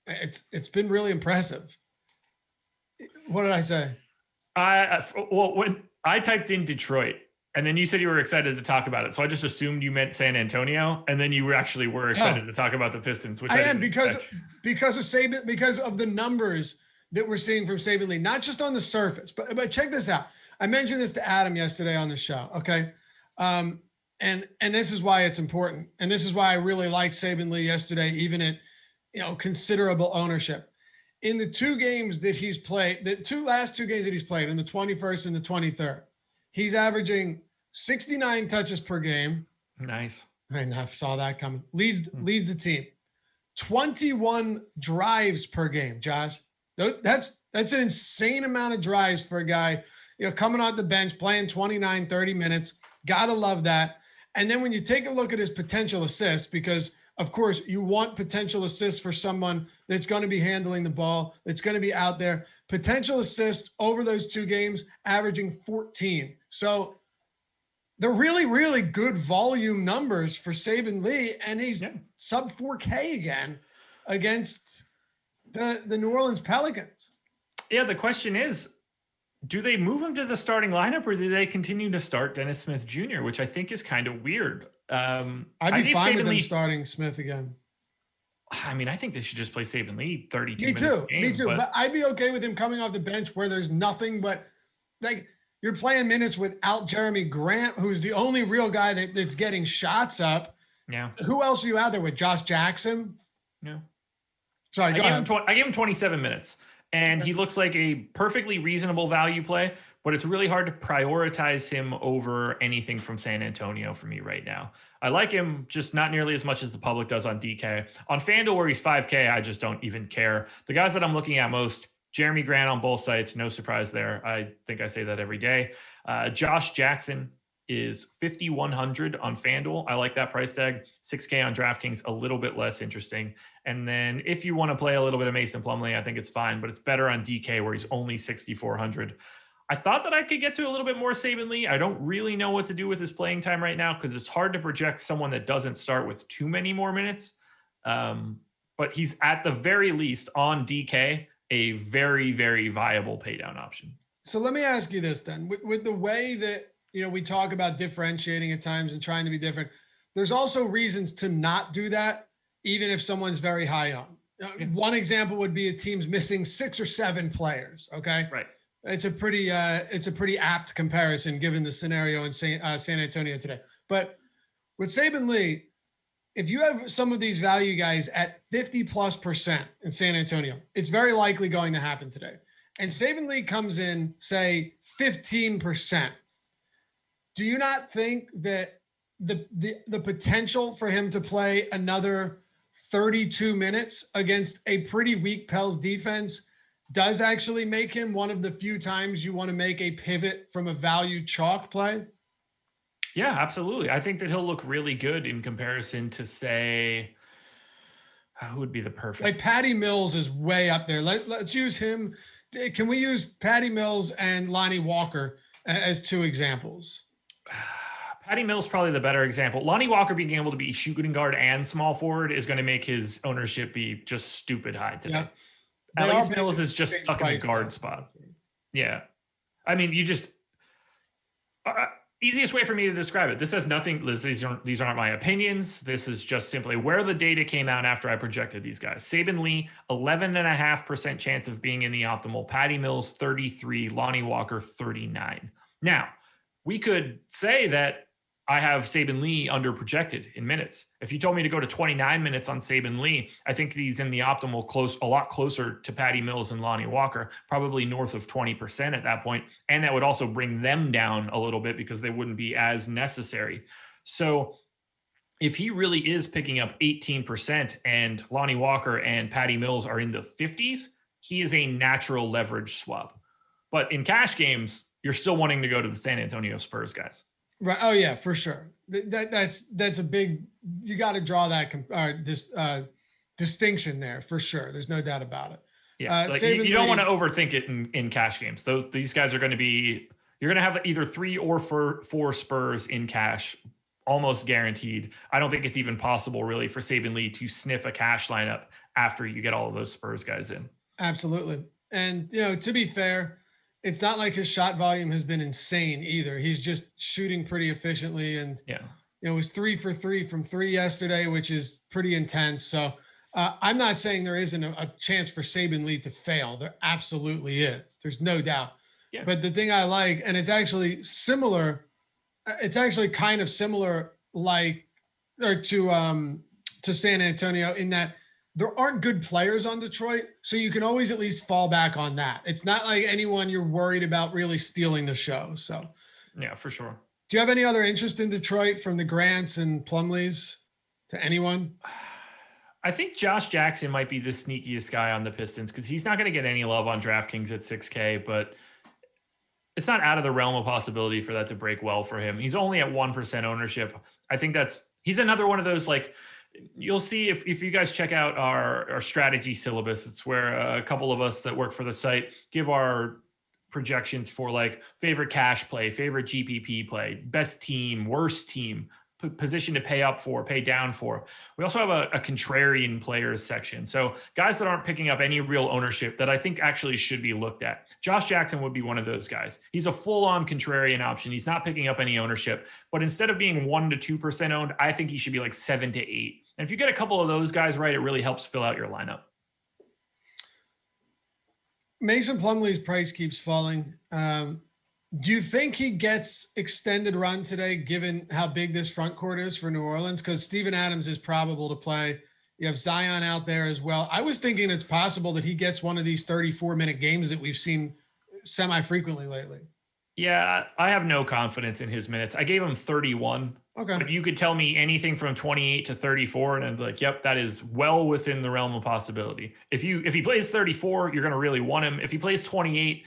it's been really impressive. What did I say? Well, when I typed in Detroit, and then you said you were excited to talk about it. So I just assumed you meant San Antonio. And then you were excited to talk about the Pistons, which I am because of Saben, because of the numbers that we're seeing from Saben Lee, not just on the surface, but check this out. I mentioned this to Adam yesterday on the show. Okay. And this is why it's important. And this is why I really liked Saben Lee yesterday, even at, considerable ownership. In the two games that he's played, the last two games that he's played, in the 21st and the 23rd, he's averaging 69 touches per game. Nice. I saw that coming. Leads the team. 21 drives per game, Josh. That's an insane amount of drives for a guy, coming off the bench, playing 29, 30 minutes. Gotta love that. And then when you take a look at his potential assists, because of course you want potential assists for someone that's going to be handling the ball, that's going to be out there. Potential assists over those two games, averaging 14. So they're really, really good volume numbers for Saben Lee, and he's sub 4K again against the New Orleans Pelicans. Yeah, the question is, do they move him to the starting lineup, or do they continue to start Dennis Smith Jr., which I think is kind of weird. I'd be fine with them starting Smith again. I mean, I think they should just play Saben Lee 32 Me minutes. Me too. But I'd be okay with him coming off the bench where there's nothing but, like, you're playing minutes without Jeremy Grant, who's the only real guy that's getting shots up. Yeah. Who else are you out there with? Josh Jackson? Yeah. Sorry, I gave him 27 minutes, and he looks like a perfectly reasonable value play, but it's really hard to prioritize him over anything from San Antonio for me right now. I like him, just not nearly as much as the public does on DK. On FanDuel, where he's 5K, I just don't even care. The guys that I'm looking at most, Jeremy Grant on both sites, no surprise there. I think I say that every day. Josh Jackson is 5,100 on FanDuel. I like that price tag. 6K on DraftKings, a little bit less interesting. And then if you want to play a little bit of Mason Plumlee, I think it's fine, but it's better on DK where he's only 6,400. I thought that I could get to a little bit more Saben Lee. I don't really know what to do with his playing time right now because it's hard to project someone that doesn't start with too many more minutes. But he's at the very least on DK, a very, very viable pay down option. So let me ask you this then. With the way that, we talk about differentiating at times and trying to be different, there's also reasons to not do that, even if someone's very high on. One example would be a team's missing 6 or 7 players. Okay. Right. It's a pretty apt comparison given the scenario in San Antonio today. But with Saben Lee, if you have some of these value guys at 50+% in San Antonio, it's very likely going to happen today. And Saben Lee comes in, say, 15%. Do you not think that the potential for him to play another 32 minutes against a pretty weak Pels defense does actually make him one of the few times you want to make a pivot from a value chalk play? Yeah, absolutely. I think that he'll look really good in comparison to, say, who would be the perfect? Like Patty Mills is way up there. Let's use him. Can we use Patty Mills and Lonnie Walker as 2 examples? Patty Mills probably the better example. Lonnie Walker being able to be shooting guard and small forward is going to make his ownership be just stupid high today. Yeah. At least Mills is just stuck in the guard spot. Yeah. I mean, you just easiest way for me to describe it. This has nothing. These aren't my opinions. This is just simply where the data came out after I projected these guys. Saben Lee, 11.5% chance of being in the optimal. Patty Mills, 33. Lonnie Walker, 39. Now, we could say that I have Saben Lee under projected in minutes. If you told me to go to 29 minutes on Saben Lee, I think he's in the optimal a lot closer to Patty Mills and Lonnie Walker, probably north of 20% at that point. And that would also bring them down a little bit because they wouldn't be as necessary. So if he really is picking up 18% and Lonnie Walker and Patty Mills are in the 50s, he is a natural leverage swap. But in cash games, you're still wanting to go to the San Antonio Spurs guys. Right. Oh yeah, for sure. That's a big. You got to draw that distinction there for sure. There's no doubt about it. Yeah, you don't want to overthink it in cash games. These guys are going to be. You're going to have either 3 or 4 Spurs in cash, almost guaranteed. I don't think it's even possible really for Saben Lee to sniff a cash lineup after you get all of those Spurs guys in. Absolutely, and to be fair, it's not like his shot volume has been insane either. He's just shooting pretty efficiently. And, it was 3 for 3 from 3 yesterday, which is pretty intense. So I'm not saying there isn't a chance for Saben Lee to fail. There absolutely is. There's no doubt. Yeah. But the thing I like, and it's actually similar, it's actually kind of similar to San Antonio in that there aren't good players on Detroit, so you can always at least fall back on that. It's not like anyone you're worried about really stealing the show. So, yeah, for sure. Do you have any other interest in Detroit from the Grants and Plumlees to anyone? I think Josh Jackson might be the sneakiest guy on the Pistons because he's not going to get any love on DraftKings at 6K, but it's not out of the realm of possibility for that to break well for him. He's only at 1% ownership. I think he's another one of those you'll see if you guys check out our strategy syllabus, it's where a couple of us that work for the site give our projections for favorite cash play, favorite GPP play, best team, worst team, position to pay up for, pay down for. We also have a contrarian players section. So guys that aren't picking up any real ownership that I think actually should be looked at. Josh Jackson would be one of those guys. He's a full-on contrarian option. He's not picking up any ownership, but instead of being 1 to 2% owned, I think he should be 7 to 8. And if you get a couple of those guys right, it really helps fill out your lineup. Mason Plumlee's price keeps falling. Do you think he gets extended run today, given how big this front court is for New Orleans? Because Steven Adams is probable to play. You have Zion out there as well. I was thinking it's possible that he gets one of these 34-minute games that we've seen semi-frequently lately. Yeah, I have no confidence in his minutes. I gave him 31. Okay. But you could tell me anything from 28 to 34, and I'd be like, yep, that is well within the realm of possibility. If he plays 34, you're going to really want him. If he plays 28,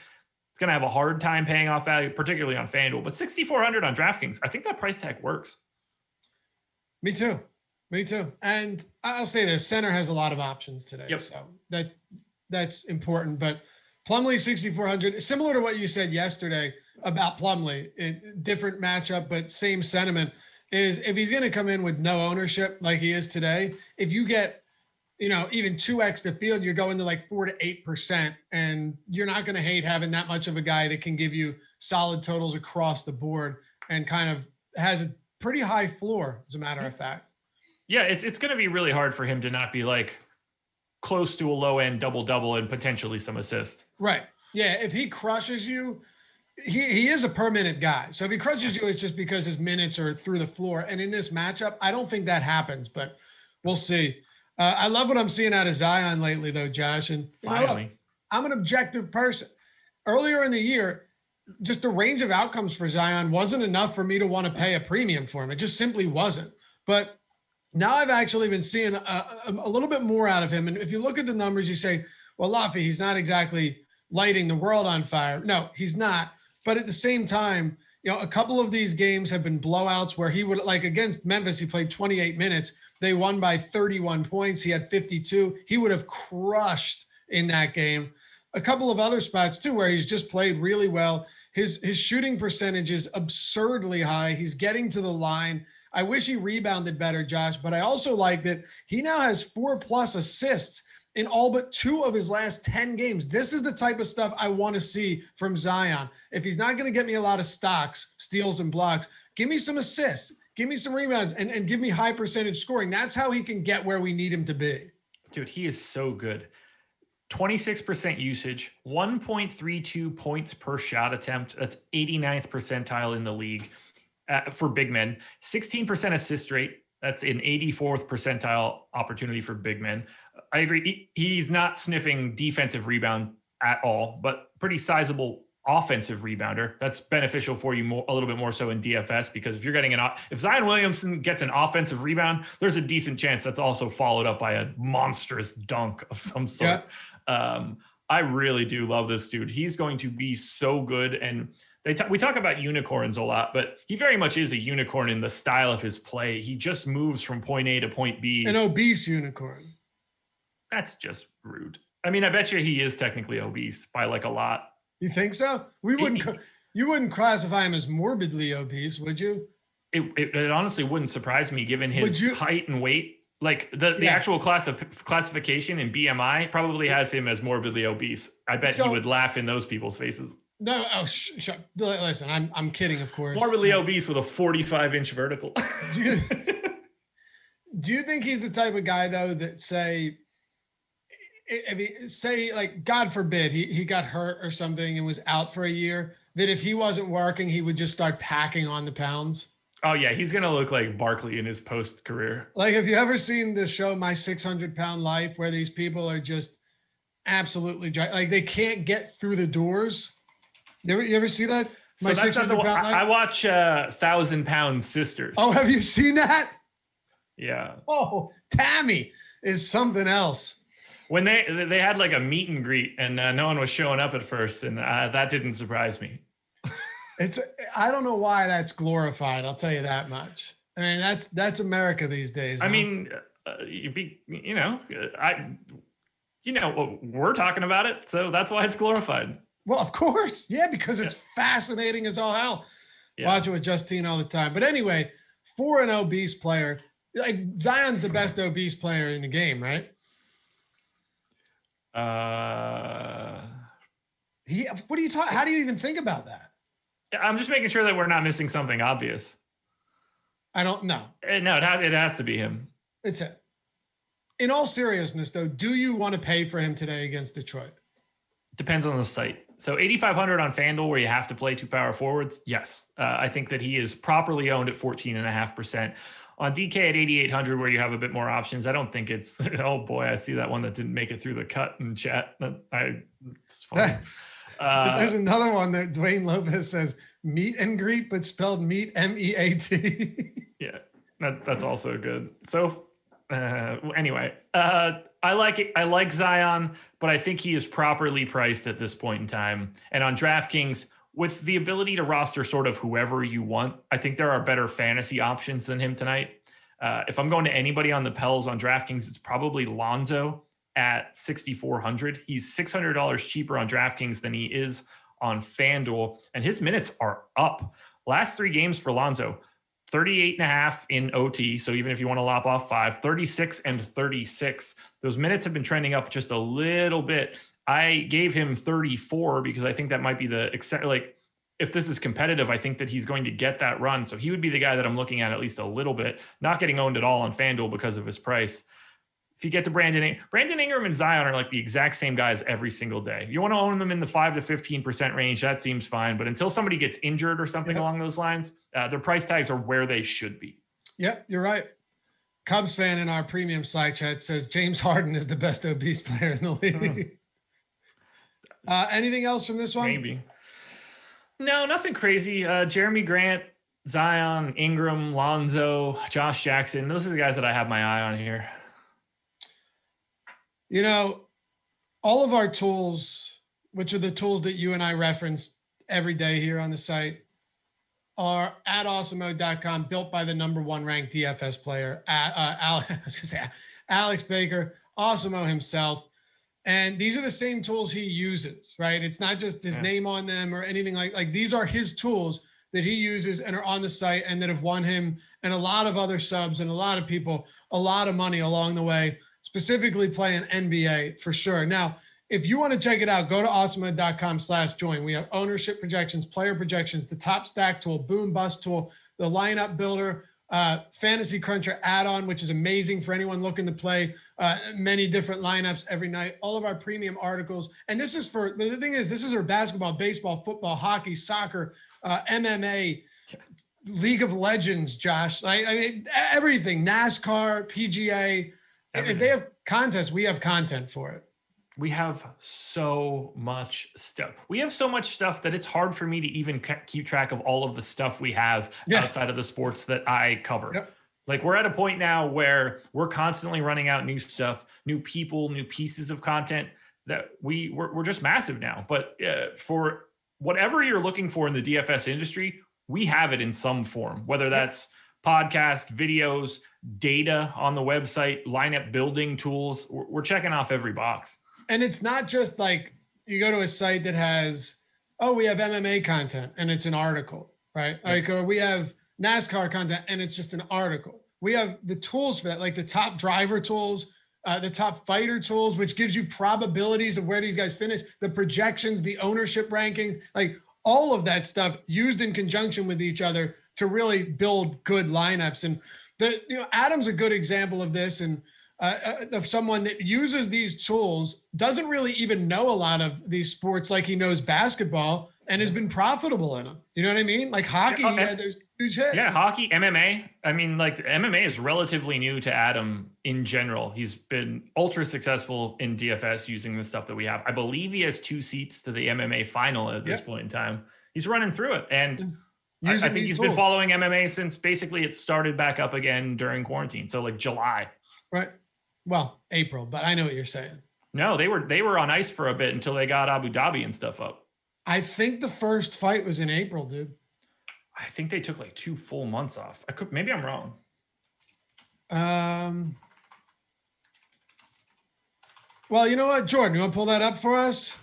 it's going to have a hard time paying off value, particularly on FanDuel. But 6,400 on DraftKings, I think that price tag works. Me too. And I'll say this, center has a lot of options today. Yep. So that's important. But Plumlee 6,400, similar to what you said yesterday about Plumlee, different matchup, but same sentiment, is if he's going to come in with no ownership like he is today, if you get even 2x the field, you're going to 4 to 8%, and you're not going to hate having that much of a guy that can give you solid totals across the board and kind of has a pretty high floor, as a matter of fact. Yeah, it's going to be really hard for him to not be close to a low end double and potentially some assists. Right. Yeah. If he crushes you, he is a per minute guy. So if he crushes you, it's just because his minutes are through the floor. And in this matchup, I don't think that happens, but we'll see. I love what I'm seeing out of Zion lately, though, Josh. And finally, I'm an objective person. Earlier in the year, just the range of outcomes for Zion wasn't enough for me to want to pay a premium for him. It just simply wasn't. But now I've actually been seeing a little bit more out of him. And if you look at the numbers, you say, well, Laffy, he's not exactly lighting the world on fire. No, he's not. But at the same time, a couple of these games have been blowouts where he would, against Memphis, he played 28 minutes. They won by 31 points. He had 52. He would have crushed in that game. A couple of other spots too, where he's just played really well. His shooting percentage is absurdly high. He's getting to the line. I wish he rebounded better, Josh, but I also like that he now has 4+ assists in all but 2 of his last 10 games. This is the type of stuff I want to see from Zion. If he's not going to get me a lot of stocks, steals, and blocks, give me some assists, give me some rebounds, and give me high percentage scoring. That's how he can get where we need him to be. Dude, he is so good. 26% usage, 1.32 points per shot attempt. That's 89th percentile in the league. for big men, 16% assist rate. That's an 84th percentile opportunity for big men. I agree. He's not sniffing defensive rebound at all, but pretty sizable offensive rebounder. That's beneficial for you a little bit more so in DFS, because if you're getting if Zion Williamson gets an offensive rebound, there's a decent chance that's also followed up by a monstrous dunk of some sort. Yeah. I really do love this dude. He's going to be so good. And we talk about unicorns a lot, but he very much is a unicorn in the style of his play. He just moves from point A to point B. An obese unicorn. That's just rude. I mean, I bet you he is technically obese by like a lot. You think so? You wouldn't classify him as morbidly obese, would you? It honestly wouldn't surprise me given his height and weight. Like the actual classification in BMI probably has him as morbidly obese. I bet he would laugh in those people's faces. No, listen, I'm kidding, of course. Morbidly obese with a 45-inch vertical. Do you think he's the type of guy though that say like, God forbid he got hurt or something and was out for a year, that if he wasn't working, he would just start packing on the pounds? Oh yeah, he's gonna look like Barkley in his post career. Like, have you ever seen the show My 600-Pound Life, where these people are just absolutely like they can't get through the doors? You ever see that? My 600-Pound Life. I watch 1,000-Pound Sisters. Oh, have you seen that? Yeah. Oh, Tammy is something else. When they had like a meet and greet and no one was showing up at first, and that didn't surprise me. I don't know why that's glorified. I'll tell you that much. I mean, that's America these days. I mean, we're talking about it, so that's why it's glorified. Well, of course, yeah, because it's fascinating as all hell. Yeah. Watch it with Justine all the time. But anyway, for an obese player, like Zion's the best obese player in the game, right? What are you talking? How do you even think about that? I'm just making sure that we're not missing something obvious. I don't know. No, it has to be him. It's it. In all seriousness, though, do you want to pay for him today against Detroit? Depends on the site. So 8,500 on FanDuel, where you have to play two power forwards. Yes. I think that he is properly owned at 14.5%. On DK at 8,800, where you have a bit more options, I don't think it's, oh boy, I see that one that didn't make it through the cut in chat. It's funny. There's another one that Dwayne Lopez says, meet and greet, but spelled meet, MEAT. Yeah, that's also good. So anyway, I like it. I like Zion, but I think he is properly priced at this point in time. And on DraftKings, with the ability to roster sort of whoever you want, I think there are better fantasy options than him tonight. If I'm going to anybody on the Pels on DraftKings, it's probably Lonzo at 6,400. He's $600 cheaper on DraftKings than he is on FanDuel, and his minutes are up. Last 3 games for Lonzo, 38.5 in OT. So even if you want to lop off 5, 36 and 36. Those minutes have been trending up just a little bit. I gave him 34 because I think that might be if this is competitive, I think that he's going to get that run. So he would be the guy that I'm looking at least a little bit, not getting owned at all on FanDuel because of his price. If you get to Brandon Ingram and Zion are like the exact same guys every single day. You want to own them in the 5 to 15% range. That seems fine. But until somebody gets injured or something along those lines, their price tags are where they should be. Yep, you're right. Cubs fan in our premium side chat says James Harden is the best obese player in the league. Anything else from this one? Maybe. No, nothing crazy. Jeremy Grant, Zion, Ingram, Lonzo, Josh Jackson. Those are the guys that I have my eye on here. You know, all of our tools, which are the tools that you and I reference every day here on the site, are at awesemo.com, built by the #1 ranked DFS player, Alex Baker, Awesemo himself. And these are the same tools he uses, right? It's not just his name on them or anything like these are his tools that he uses and are on the site and that have won him and a lot of other subs and a lot of people a lot of money along the way, specifically playing NBA for sure. Now, if you want to check it out, go to awesemo.com/join. We have ownership projections, player projections, the top stack tool, boom bust tool, the lineup builder, fantasy cruncher add-on, which is amazing for anyone looking to play many different lineups every night, all of our premium articles. And this is for, the thing is, this is for basketball, baseball, football, hockey, soccer, MMA, League of Legends, Josh. I mean, everything, NASCAR, PGA. Everything. If they have contests, we have content for it. We have so much stuff. We have so much stuff that it's hard for me to even keep track of all of the stuff we have outside of the sports that I cover. Yep. Like we're at a point now where we're constantly running out new stuff, new people, new pieces of content that we're just massive now. But for whatever you're looking for in the DFS industry, we have it in some form, whether that's podcast, videos, data on the website, lineup building tools. We're checking off every box. And it's not just like you go to a site that has, we have MMA content and it's an article, right? Yeah. Like, or we have NASCAR content and it's just an article. We have the tools for that, like the top driver tools, the top fighter tools, which gives you probabilities of where these guys finish, the projections, the ownership rankings, like all of that stuff used in conjunction with each other to really build good lineups. And Adam's a good example of this. And of someone that uses these tools, doesn't really even know a lot of these sports like he knows basketball, and has been profitable in them. You know what I mean? Like hockey, there's huge hit. Yeah, hockey, MMA. I mean, like MMA is relatively new to Adam in general. He's been ultra successful in DFS using the stuff that we have. I believe he has 2 seats to the MMA final at this point in time. He's running through it. And I think he's been following MMA since basically it started back up again during quarantine. So like July. Right. Well, April, but I know what you're saying. No, they were on ice for a bit until they got Abu Dhabi and stuff up. I think the first fight was in April, dude. I think they took like 2 full months off. Maybe I'm wrong. Well, you know what, Jordan, you want to pull that up for us?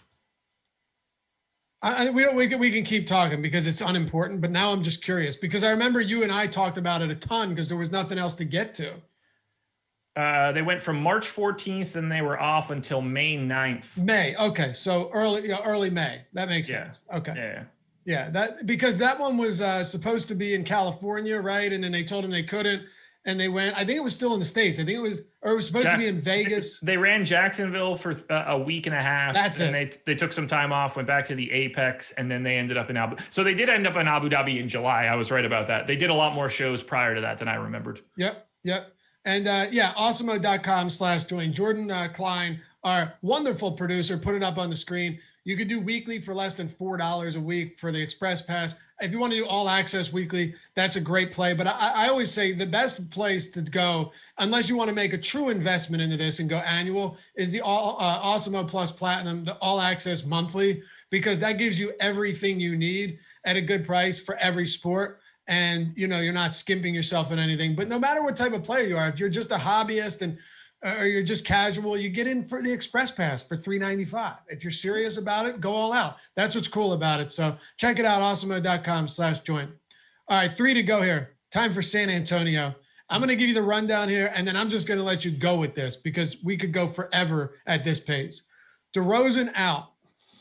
We can keep talking because it's unimportant, but now I'm just curious because I remember you and I talked about it a ton because there was nothing else to get to. They went from March 14th and they were off until May 9th. May. Okay. So early May. That makes sense. Okay. Yeah. That because that one was supposed to be in California, right? And then they told them they couldn't. And they went, I think it was still in the States. I think it was supposed to be in Vegas. They ran Jacksonville for a week and a half. That's and it. They took some time off, went back to the Apex, and then they ended up in So they did end up in Abu Dhabi in July. I was right about that. They did a lot more shows prior to that than I remembered. Yep. And awesemo.com/join. Jordan Klein, our wonderful producer, put it up on the screen. You could do weekly for less than $4 a week for the Express Pass. If you want to do all access weekly, that's a great play. But I always say the best place to go, unless you want to make a true investment into this and go annual, is the Awesemo Plus Platinum, the all access monthly, because that gives you everything you need at a good price for every sport. And, you're not skimping yourself in anything. But no matter what type of player you are, if you're just a hobbyist or you're just casual, you get in for the Express Pass for $3.95. If you're serious about it, go all out. That's what's cool about it. So check it out, awesemo.com/join. All right, 3 to go here. Time for San Antonio. I'm going to give you the rundown here, and then I'm just going to let you go with this because we could go forever at this pace. DeRozan out.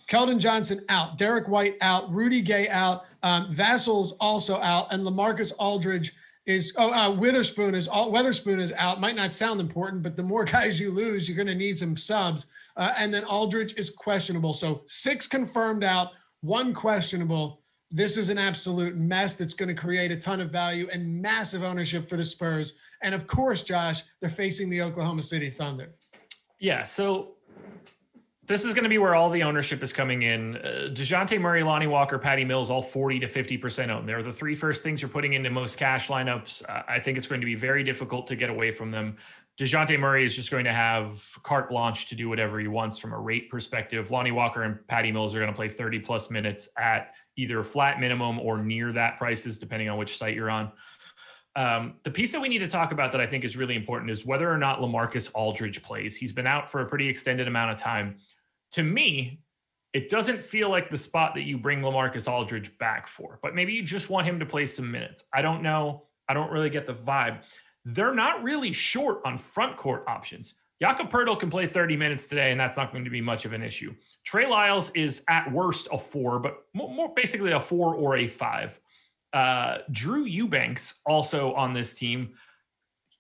Keldon Johnson out. Derek White out. Rudy Gay out. Vassal's also out. And LaMarcus Aldridge is Witherspoon is out. Might not sound important, but the more guys you lose, you're going to need some subs. And then Aldridge is questionable. So 6 confirmed out, 1 questionable. This is an absolute mess that's going to create a ton of value and massive ownership for the Spurs. And of course, Josh, they're facing the Oklahoma City Thunder. Yeah. So this is going to be where all the ownership is coming in. DeJounte Murray, Lonnie Walker, Patty Mills, all 40 to 50% owned. They're the 3 first things you're putting into most cash lineups. I think it's going to be very difficult to get away from them. DeJounte Murray is just going to have carte blanche to do whatever he wants from a rate perspective. Lonnie Walker and Patty Mills are going to play 30 plus minutes at either flat minimum or near that prices, depending on which site you're on. The piece that we need to talk about that I think is really important is whether or not LaMarcus Aldridge plays. He's been out for a pretty extended amount of time. To me, it doesn't feel like the spot that you bring LaMarcus Aldridge back for, but maybe you just want him to play some minutes. I don't know. I don't really get the vibe. They're not really short on front court options. Jakob Poeltl can play 30 minutes today, and that's not going to be much of an issue. Trey Lyles is at worst a 4, but more basically a 4 or a 5. Drew Eubanks, also on this team,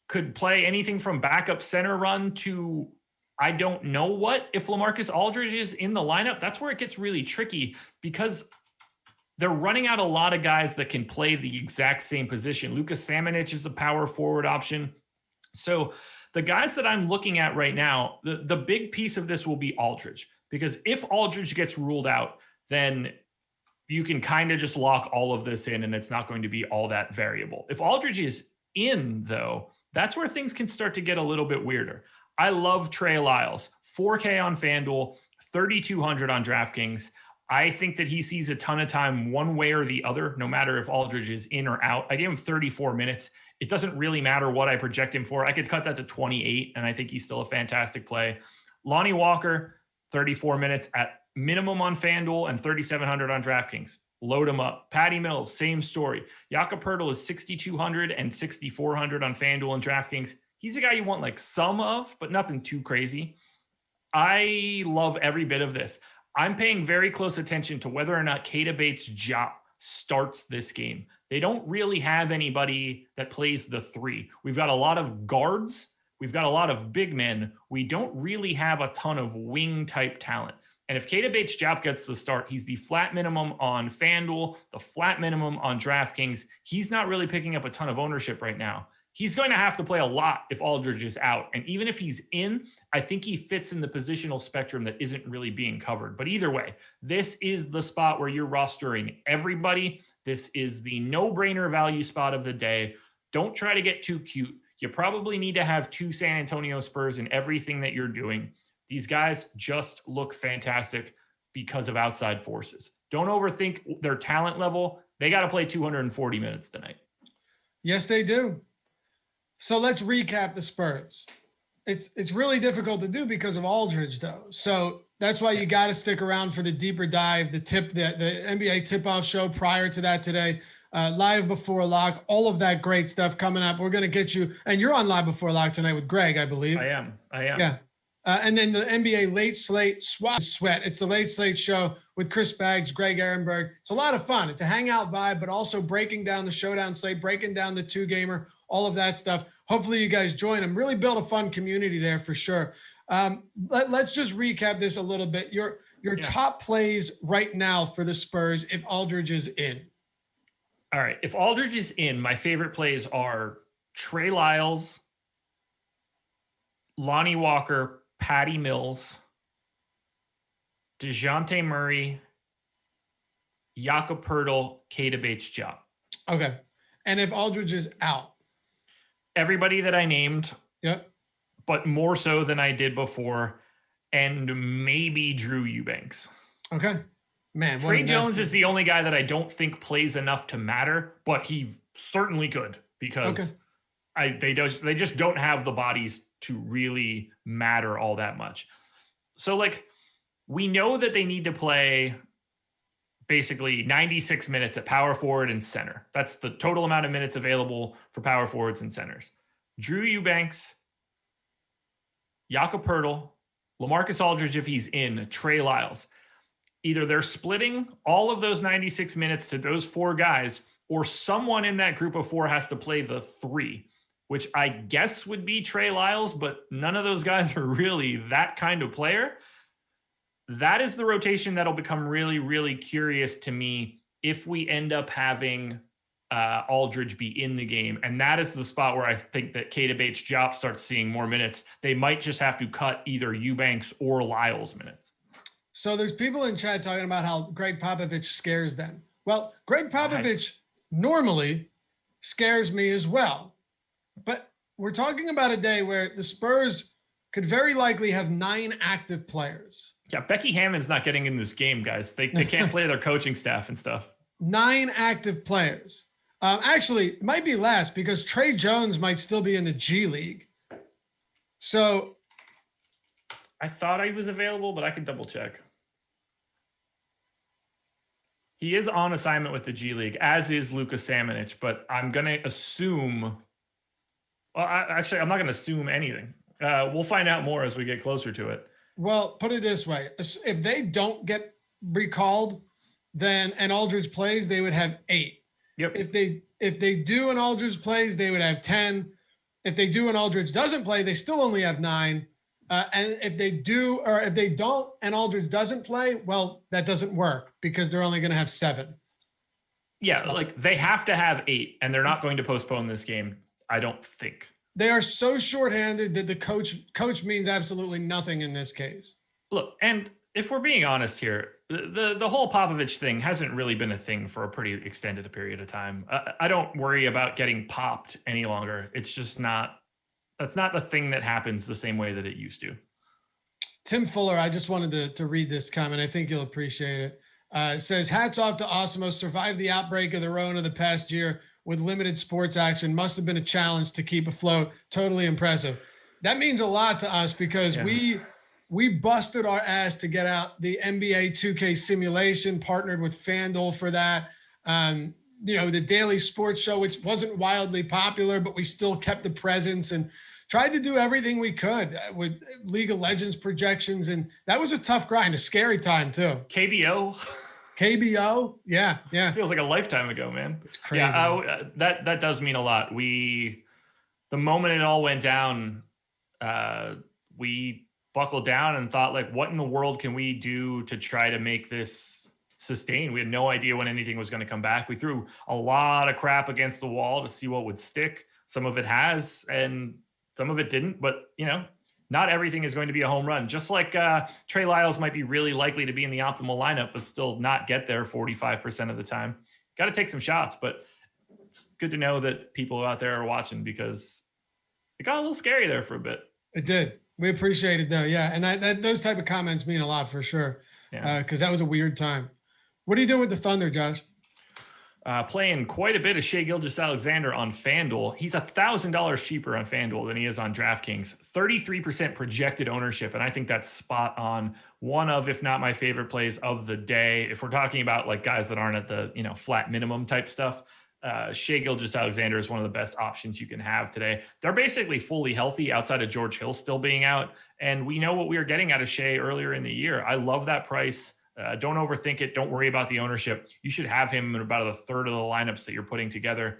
could play anything from backup center run to I don't know what. If LaMarcus Aldridge is in the lineup, that's where it gets really tricky because they're running out a lot of guys that can play the exact same position. Lucas Samanic is a power forward option. So the guys that I'm looking at right now, the big piece of this will be Aldridge, because if Aldridge gets ruled out, then you can kind of just lock all of this in and it's not going to be all that variable. If Aldridge is in, though, that's where things can start to get a little bit weirder. I love Trey Lyles, 4K on FanDuel, 3,200 on DraftKings. I think that he sees a ton of time one way or the other, no matter if Aldridge is in or out. I gave him 34 minutes. It doesn't really matter what I project him for. I could cut that to 28, and I think he's still a fantastic play. Lonnie Walker, 34 minutes at minimum on FanDuel and 3,700 on DraftKings. Load him up. Patty Mills, same story. Jakob Poeltl is 6,200 and 6,400 on FanDuel and DraftKings. He's a guy you want like some of, but nothing too crazy. I love every bit of this. I'm paying very close attention to whether or not Keita Bates-Diop starts this game. They don't really have anybody that plays the three. We've got a lot of guards. We've got a lot of big men. We don't really have a ton of wing type talent. And if Keita Bates-Diop gets the start, he's the flat minimum on FanDuel, the flat minimum on DraftKings. He's not really picking up a ton of ownership right now. He's going to have to play a lot if Aldridge is out. And even if he's in, I think he fits in the positional spectrum that isn't really being covered. But either way, this is the spot where you're rostering everybody. This is the no-brainer value spot of the day. Don't try to get too cute. You probably need to have 2 San Antonio Spurs in everything that you're doing. These guys just look fantastic because of outside forces. Don't overthink their talent level. They got to play 240 minutes tonight. Yes, they do. So let's recap the Spurs. It's really difficult to do because of Aldridge, though. So that's why you got to stick around for the deeper dive, the NBA tip-off show prior to that today, live before lock, all of that great stuff coming up. We're going to get you, and you're on live before lock tonight with Greg, I believe. I am. Yeah. And then the NBA late slate swap sweat. It's the late slate show with Chris Baggs, Greg Ehrenberg. It's a lot of fun. It's a hangout vibe, but also breaking down the showdown slate, breaking down the 2-gamer, all of that stuff. Hopefully you guys join them. Really build a fun community there for sure. Let's just recap this a little bit. Your top plays right now for the Spurs if Aldridge is in. All right. If Aldridge is in, my favorite plays are Trey Lyles, Lonnie Walker, Patty Mills, DeJounte Murray, Jakob Poeltl, Keita Bates-Diop. Okay. And if Aldridge is out? Everybody that I named. Yep. But more so than I did before. And maybe Drew Eubanks. Okay. Man. Trey Jones is the only guy that I don't think plays enough to matter, but he certainly could because they just don't have the bodies to really matter all that much. So like we know that they need to play basically 96 minutes at power forward and center. That's the total amount of minutes available for power forwards and centers. Drew Eubanks, Jakob Poeltl, LaMarcus Aldridge if he's in, Trey Lyles. Either they're splitting all of those 96 minutes to those 4 guys, or someone in that group of 4 has to play the 3, which I guess would be Trey Lyles, but none of those guys are really that kind of player. That is the rotation that'll become really, really curious to me if we end up having Aldridge be in the game. And that is the spot where I think that Keita Bates-Diop starts seeing more minutes. They might just have to cut either Eubanks or Lyles minutes. So there's people in chat talking about how Greg Popovich scares them. Well, Greg Popovich normally scares me as well. But we're talking about a day where the Spurs could very likely have 9 active players. Yeah, Becky Hammond's not getting in this game, guys. They can't play their coaching staff and stuff. 9 active players. Actually, it might be less because Trey Jones might still be in the G League. So I thought he was available, but I can double check. He is on assignment with the G League, as is Lucas Samanic, but I'm going to assume... Well, I'm not going to assume anything. We'll find out more as we get closer to it. Well, put it this way. If they don't get recalled, then and Aldridge plays, they would have 8. Yep. If they do and Aldridge plays, they would have 10. If they do and Aldridge doesn't play, they still only have 9. And if they do, or if they don't and Aldridge doesn't play, well, that doesn't work because they're only going to have 7. Yeah, So like they have to have 8, and they're not going to postpone this game, I don't think. they are so shorthanded that the coach means absolutely nothing in this case. Look, and if we're being honest here, the whole Popovich thing hasn't really been a thing for a pretty extended period of time. I don't worry about getting popped any longer. It's just not, that's not the thing that happens the same way that it used to. Tim Fuller, I just wanted to read this comment. I think you'll appreciate it. It says, hats off to Awesemo, survived the outbreak of the Rona the past year with limited sports action. Must have been a challenge to keep afloat. Totally impressive. That means a lot to us because we busted our ass to get out the NBA 2K simulation, partnered with FanDuel for that. The daily sports show, which wasn't wildly popular, but we still kept the presence and tried to do everything we could with League of Legends projections. And that was a tough grind, a scary time too. KBO. Yeah. Feels like a lifetime ago, man. It's crazy. Yeah, that does mean a lot. The moment it all went down, we buckled down and thought, like, what in the world can we do to try to make this sustain? We had no idea when anything was going to come back. We threw a lot of crap against the wall to see what would stick. Some of it has, and some of it didn't, but not everything is going to be a home run. Just like Trey Lyles might be really likely to be in the optimal lineup, but still not get there 45% of the time. Got to take some shots, but it's good to know that people out there are watching because it got a little scary there for a bit. It did. We appreciate it though. Yeah. And those type of comments mean a lot for sure. Yeah. Cause that was a weird time. What are you doing with the Thunder, Josh? Playing quite a bit of Shai Gilgeous-Alexander on FanDuel. He's $1,000 cheaper on FanDuel than he is on DraftKings. 33% projected ownership, and I think that's spot on. One of, if not my favorite plays of the day. If we're talking about like guys that aren't at the flat minimum type stuff, Shai Gilgeous-Alexander is one of the best options you can have today. They're basically fully healthy outside of George Hill still being out, and we know what we were getting out of Shai earlier in the year. I love that price. Don't overthink it. Don't worry about the ownership. You should have him in about a third of the lineups that you're putting together.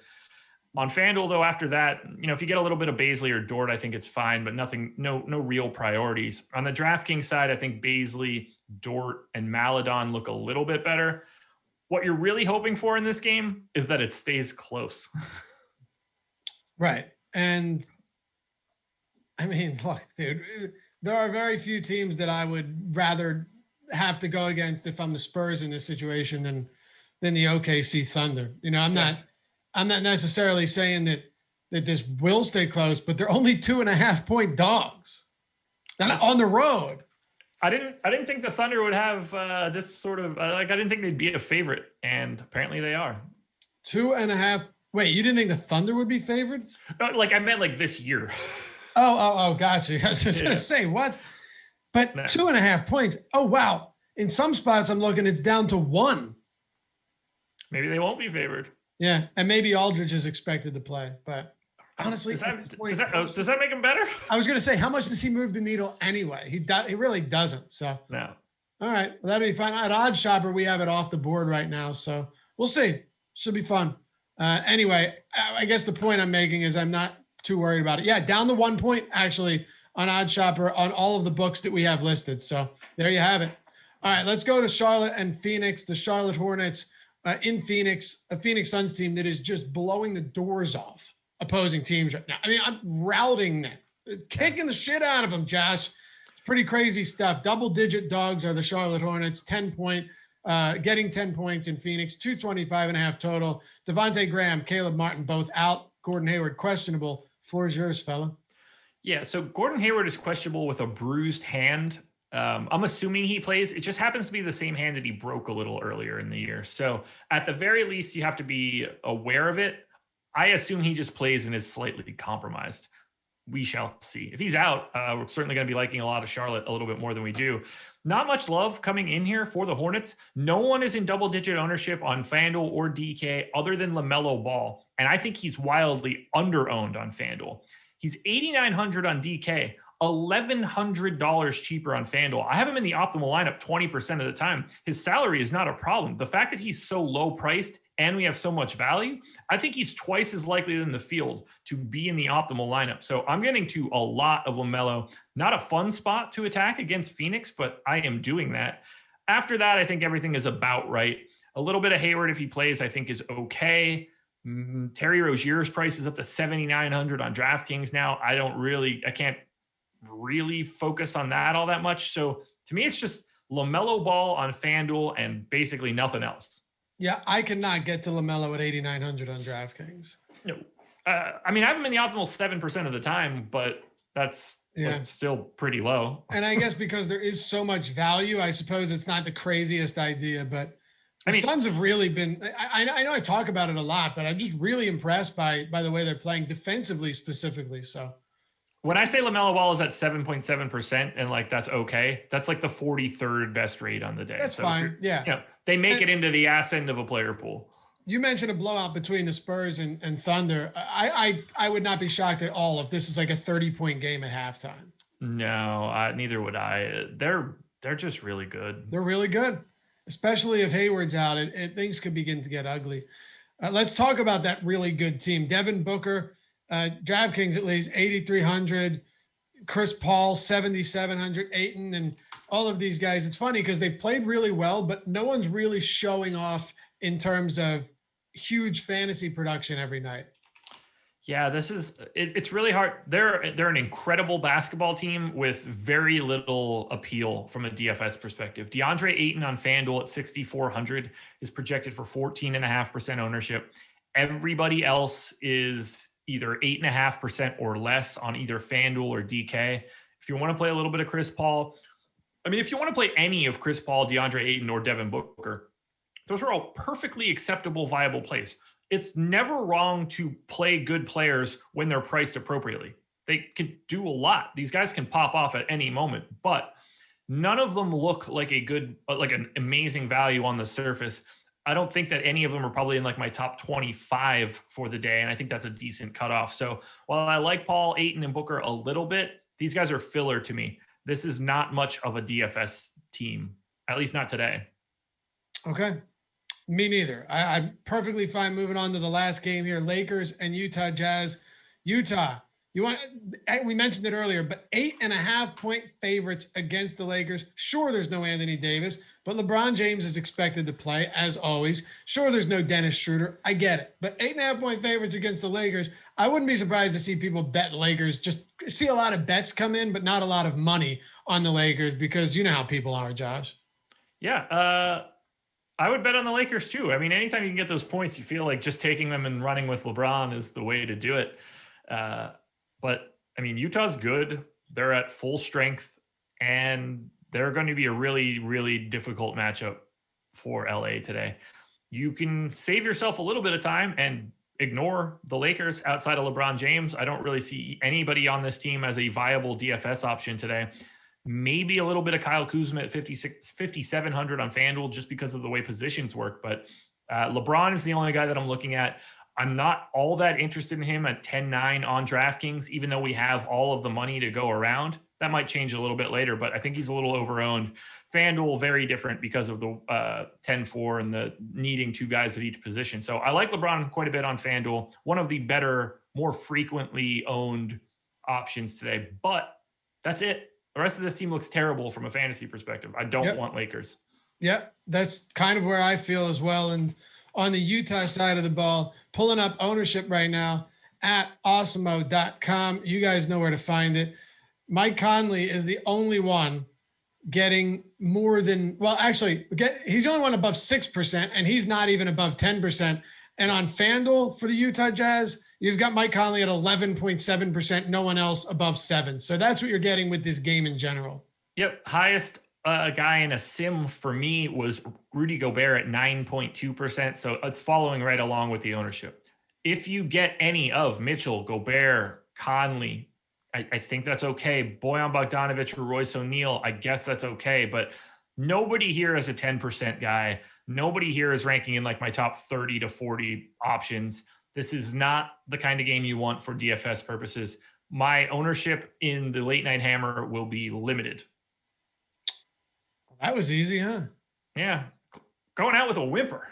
On FanDuel, though, after that, if you get a little bit of Baisley or Dort, I think it's fine, but no real priorities. On the DraftKings side, I think Baisley, Dort, and Maladon look a little bit better. What you're really hoping for in this game is that it stays close. Right. And I mean, look, dude, there are very few teams that I would rather have to go against if I'm the Spurs in this situation than the OKC Thunder. I'm not necessarily saying that this will stay close, but they're only 2.5 point dogs on the road. I didn't think the Thunder would have this sort of I didn't think they'd be a favorite, and apparently they are. 2.5. Wait, you didn't think the Thunder would be favorites? No, I meant this year. Oh, gotcha. I was just gonna say what? But 2.5 points. Oh, wow. In some spots I'm looking, it's down to 1. Maybe they won't be favored. Yeah. And maybe Aldridge is expected to play, but honestly, does that make him better? I was going to say, how much does he move the needle anyway? He really doesn't. So, no. All right. Well, that'll be fine. At Odd Shopper, we have it off the board right now. So we'll see. Should be fun. Anyway, I guess the point I'm making is I'm not too worried about it. Yeah. Down to 1 point actually on Odd Shopper on all of the books that we have listed. So there you have it. All right, let's go to Charlotte and Phoenix. The Charlotte Hornets in Phoenix, a Phoenix Suns team that is just blowing the doors off opposing teams right now. I mean, I'm routing them, kicking the shit out of them, Josh. It's pretty crazy stuff. Double-digit dogs are the Charlotte Hornets, 10 point, getting 10 points in Phoenix, 225.5 total. Devontae Graham, Caleb Martin, both out. Gordon Hayward, questionable. Floor is yours, fella. Yeah, so Gordon Hayward is questionable with a bruised hand. I'm assuming he plays. It just happens to be the same hand that he broke a little earlier in the year. So at the very least, you have to be aware of it. I assume he just plays and is slightly compromised. We shall see. If he's out, we're certainly going to be liking a lot of Charlotte a little bit more than we do. Not much love coming in here for the Hornets. No one is in double-digit ownership on FanDuel or DK other than LaMelo Ball. And I think he's wildly under-owned on FanDuel. He's $8,900 on DK. $1,100 cheaper on FanDuel. I have him in the optimal lineup 20% of the time. His salary is not a problem. The fact that he's so low priced and we have so much value, I think he's twice as likely than the field to be in the optimal lineup. So I'm getting to a lot of LaMelo. Not a fun spot to attack against Phoenix, but I am doing that. After that, I think everything is about right. A little bit of Hayward, if he plays, I think is okay. Terry Rozier's price is up to 7,900 on DraftKings now. I can't really focus on that all that much. So to me, it's just LaMelo Ball on FanDuel and basically nothing else. Yeah, I cannot get to LaMelo at 8,900 on DraftKings. No. I mean, I have him in the optimal 7% of the time, but that's still pretty low. And I guess because there is so much value, I suppose it's not the craziest idea, but the Suns have really been, I know I talk about it a lot, but I'm just really impressed by the way they're playing defensively specifically. So when I say LaMelo Ball is at 7.7% and like, that's okay. That's like the 43rd best rate on the day. That's fine. Yeah. They make it into the ass end of a player pool. You mentioned a blowout between the Spurs and Thunder. I would not be shocked at all if this is like a 30-point game at halftime. No, neither would I. They're just really good. They're really good, especially if Hayward's out. Things could begin to get ugly. Let's talk about that really good team. Devin Booker, DraftKings at least 8,300. Chris Paul 7,700. Ayton and all of these guys. It's funny because they played really well, but no one's really showing off in terms of huge fantasy production every night. Yeah, it's really hard. They're an incredible basketball team with very little appeal from a DFS perspective. DeAndre Ayton on FanDuel at 6,400 is projected for 14.5% ownership. Everybody else is either 8.5% or less on either FanDuel or DK. If you want to play a little bit of Chris Paul, if you want to play any of Chris Paul, DeAndre Ayton, or Devin Booker, those are all perfectly acceptable, viable plays. It's never wrong to play good players when they're priced appropriately. They can do a lot. These guys can pop off at any moment, but none of them look like an amazing value on the surface. I don't think that any of them are probably in like my top 25 for the day, and I think that's a decent cutoff. So while I like Paul, Ayton, and Booker a little bit, these guys are filler to me. This is not much of a DFS team, at least not today. Okay. Me neither. I'm perfectly fine moving on to the last game here. Lakers and Utah Jazz. Utah, we mentioned it earlier, but 8.5-point favorites against the Lakers. Sure, there's no Anthony Davis, but LeBron James is expected to play as always. Sure, there's no Dennis Schroeder. I get it. But 8.5-point favorites against the Lakers. I wouldn't be surprised to see people bet Lakers. Just see a lot of bets come in, but not a lot of money on the Lakers because you know how people are, Josh. Yeah. I would bet on the Lakers too. Anytime you can get those points, you feel like just taking them and running with LeBron is the way to do it. But Utah's good. They're at full strength, and they're going to be a really, really difficult matchup for LA today. You can save yourself a little bit of time and ignore the Lakers outside of LeBron James. I don't really see anybody on this team as a viable DFS option today. Maybe a little bit of Kyle Kuzma at 5,700 on FanDuel just because of the way positions work. But LeBron is the only guy that I'm looking at. I'm not all that interested in him at 10-9 on DraftKings, even though we have all of the money to go around. That might change a little bit later, but I think he's a little overowned. FanDuel, very different because of the 10-4 and the needing two guys at each position. So I like LeBron quite a bit on FanDuel. One of the better, more frequently owned options today. But that's it. The rest of this team looks terrible from a fantasy perspective. I don't want Lakers. Yeah, that's kind of where I feel as well. And on the Utah side of the ball, pulling up ownership right now at Awesemo.com. You guys know where to find it. Mike Conley is the only one getting more than, he's the only one above 6%, and he's not even above 10%. And on FanDuel for the Utah Jazz, you've got Mike Conley at 11.7%, no one else above 7%. So that's what you're getting with this game in general. Yep. Highest guy in a sim for me was Rudy Gobert at 9.2%. So it's following right along with the ownership. If you get any of Mitchell, Gobert, Conley, I think that's okay. Bojan Bogdanovic or Royce O'Neal, I guess that's okay. But nobody here is a 10% guy. Nobody here is ranking in like my top 30 to 40 options. This is not the kind of game you want for DFS purposes. My ownership in the late night hammer will be limited. That was easy, huh? Yeah. Going out with a whimper.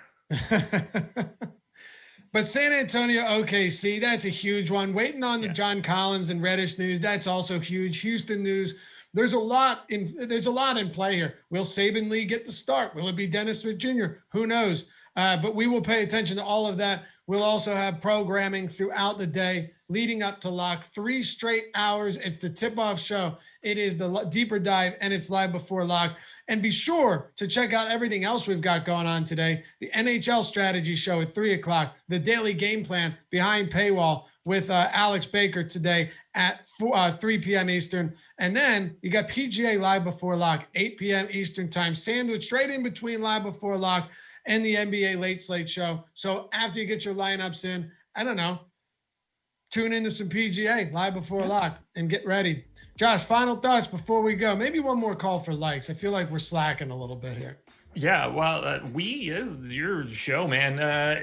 But San Antonio, OKC, that's a huge one. Waiting on the John Collins and Reddish news. That's also huge. Houston news. There's a lot in play here. Will Saban Lee get the start? Will it be Dennis Smith Jr.? Who knows? But we will pay attention to all of that. We'll also have programming throughout the day leading up to lock, 3 straight hours. It's the tip-off show. It is the deeper dive, and it's live before lock. And be sure to check out everything else we've got going on today. The NHL strategy show at 3 o'clock, the daily game plan behind paywall with Alex Baker today at 3 p.m. Eastern. And then you got PGA live before lock, 8 p.m. Eastern time, sandwiched straight in between live before lock and the NBA late slate show. So after you get your lineups in, I don't know, tune into some PGA live before lock and get ready. Josh, final thoughts before we go. Maybe one more call for likes. I feel like we're slacking a little bit here. Yeah, well, is your show, man.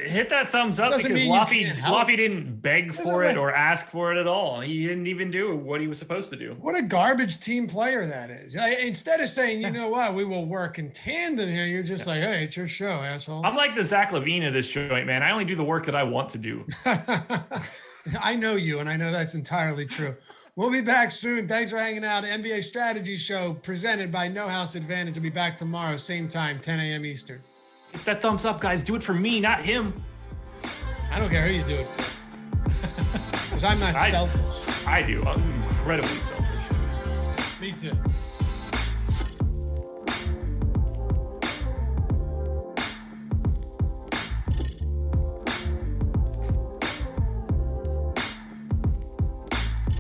Hit that thumbs up because Luffy didn't beg for it or ask for it at all. He didn't even do what he was supposed to do. What a garbage team player that is. Instead of saying, you know what, we will work in tandem here, you're just like, hey, it's your show, asshole. I'm like the Zach LaVine of this joint, man. I only do the work that I want to do. I know you, and I know that's entirely true. We'll be back soon. Thanks for hanging out. NBA Strategy Show presented by No House Advantage. We'll be back tomorrow, same time, 10 a.m. Eastern. Hit that thumbs up, guys. Do it for me, not him. I don't care who you do it for. Because I'm not selfish. I do. I'm incredibly selfish.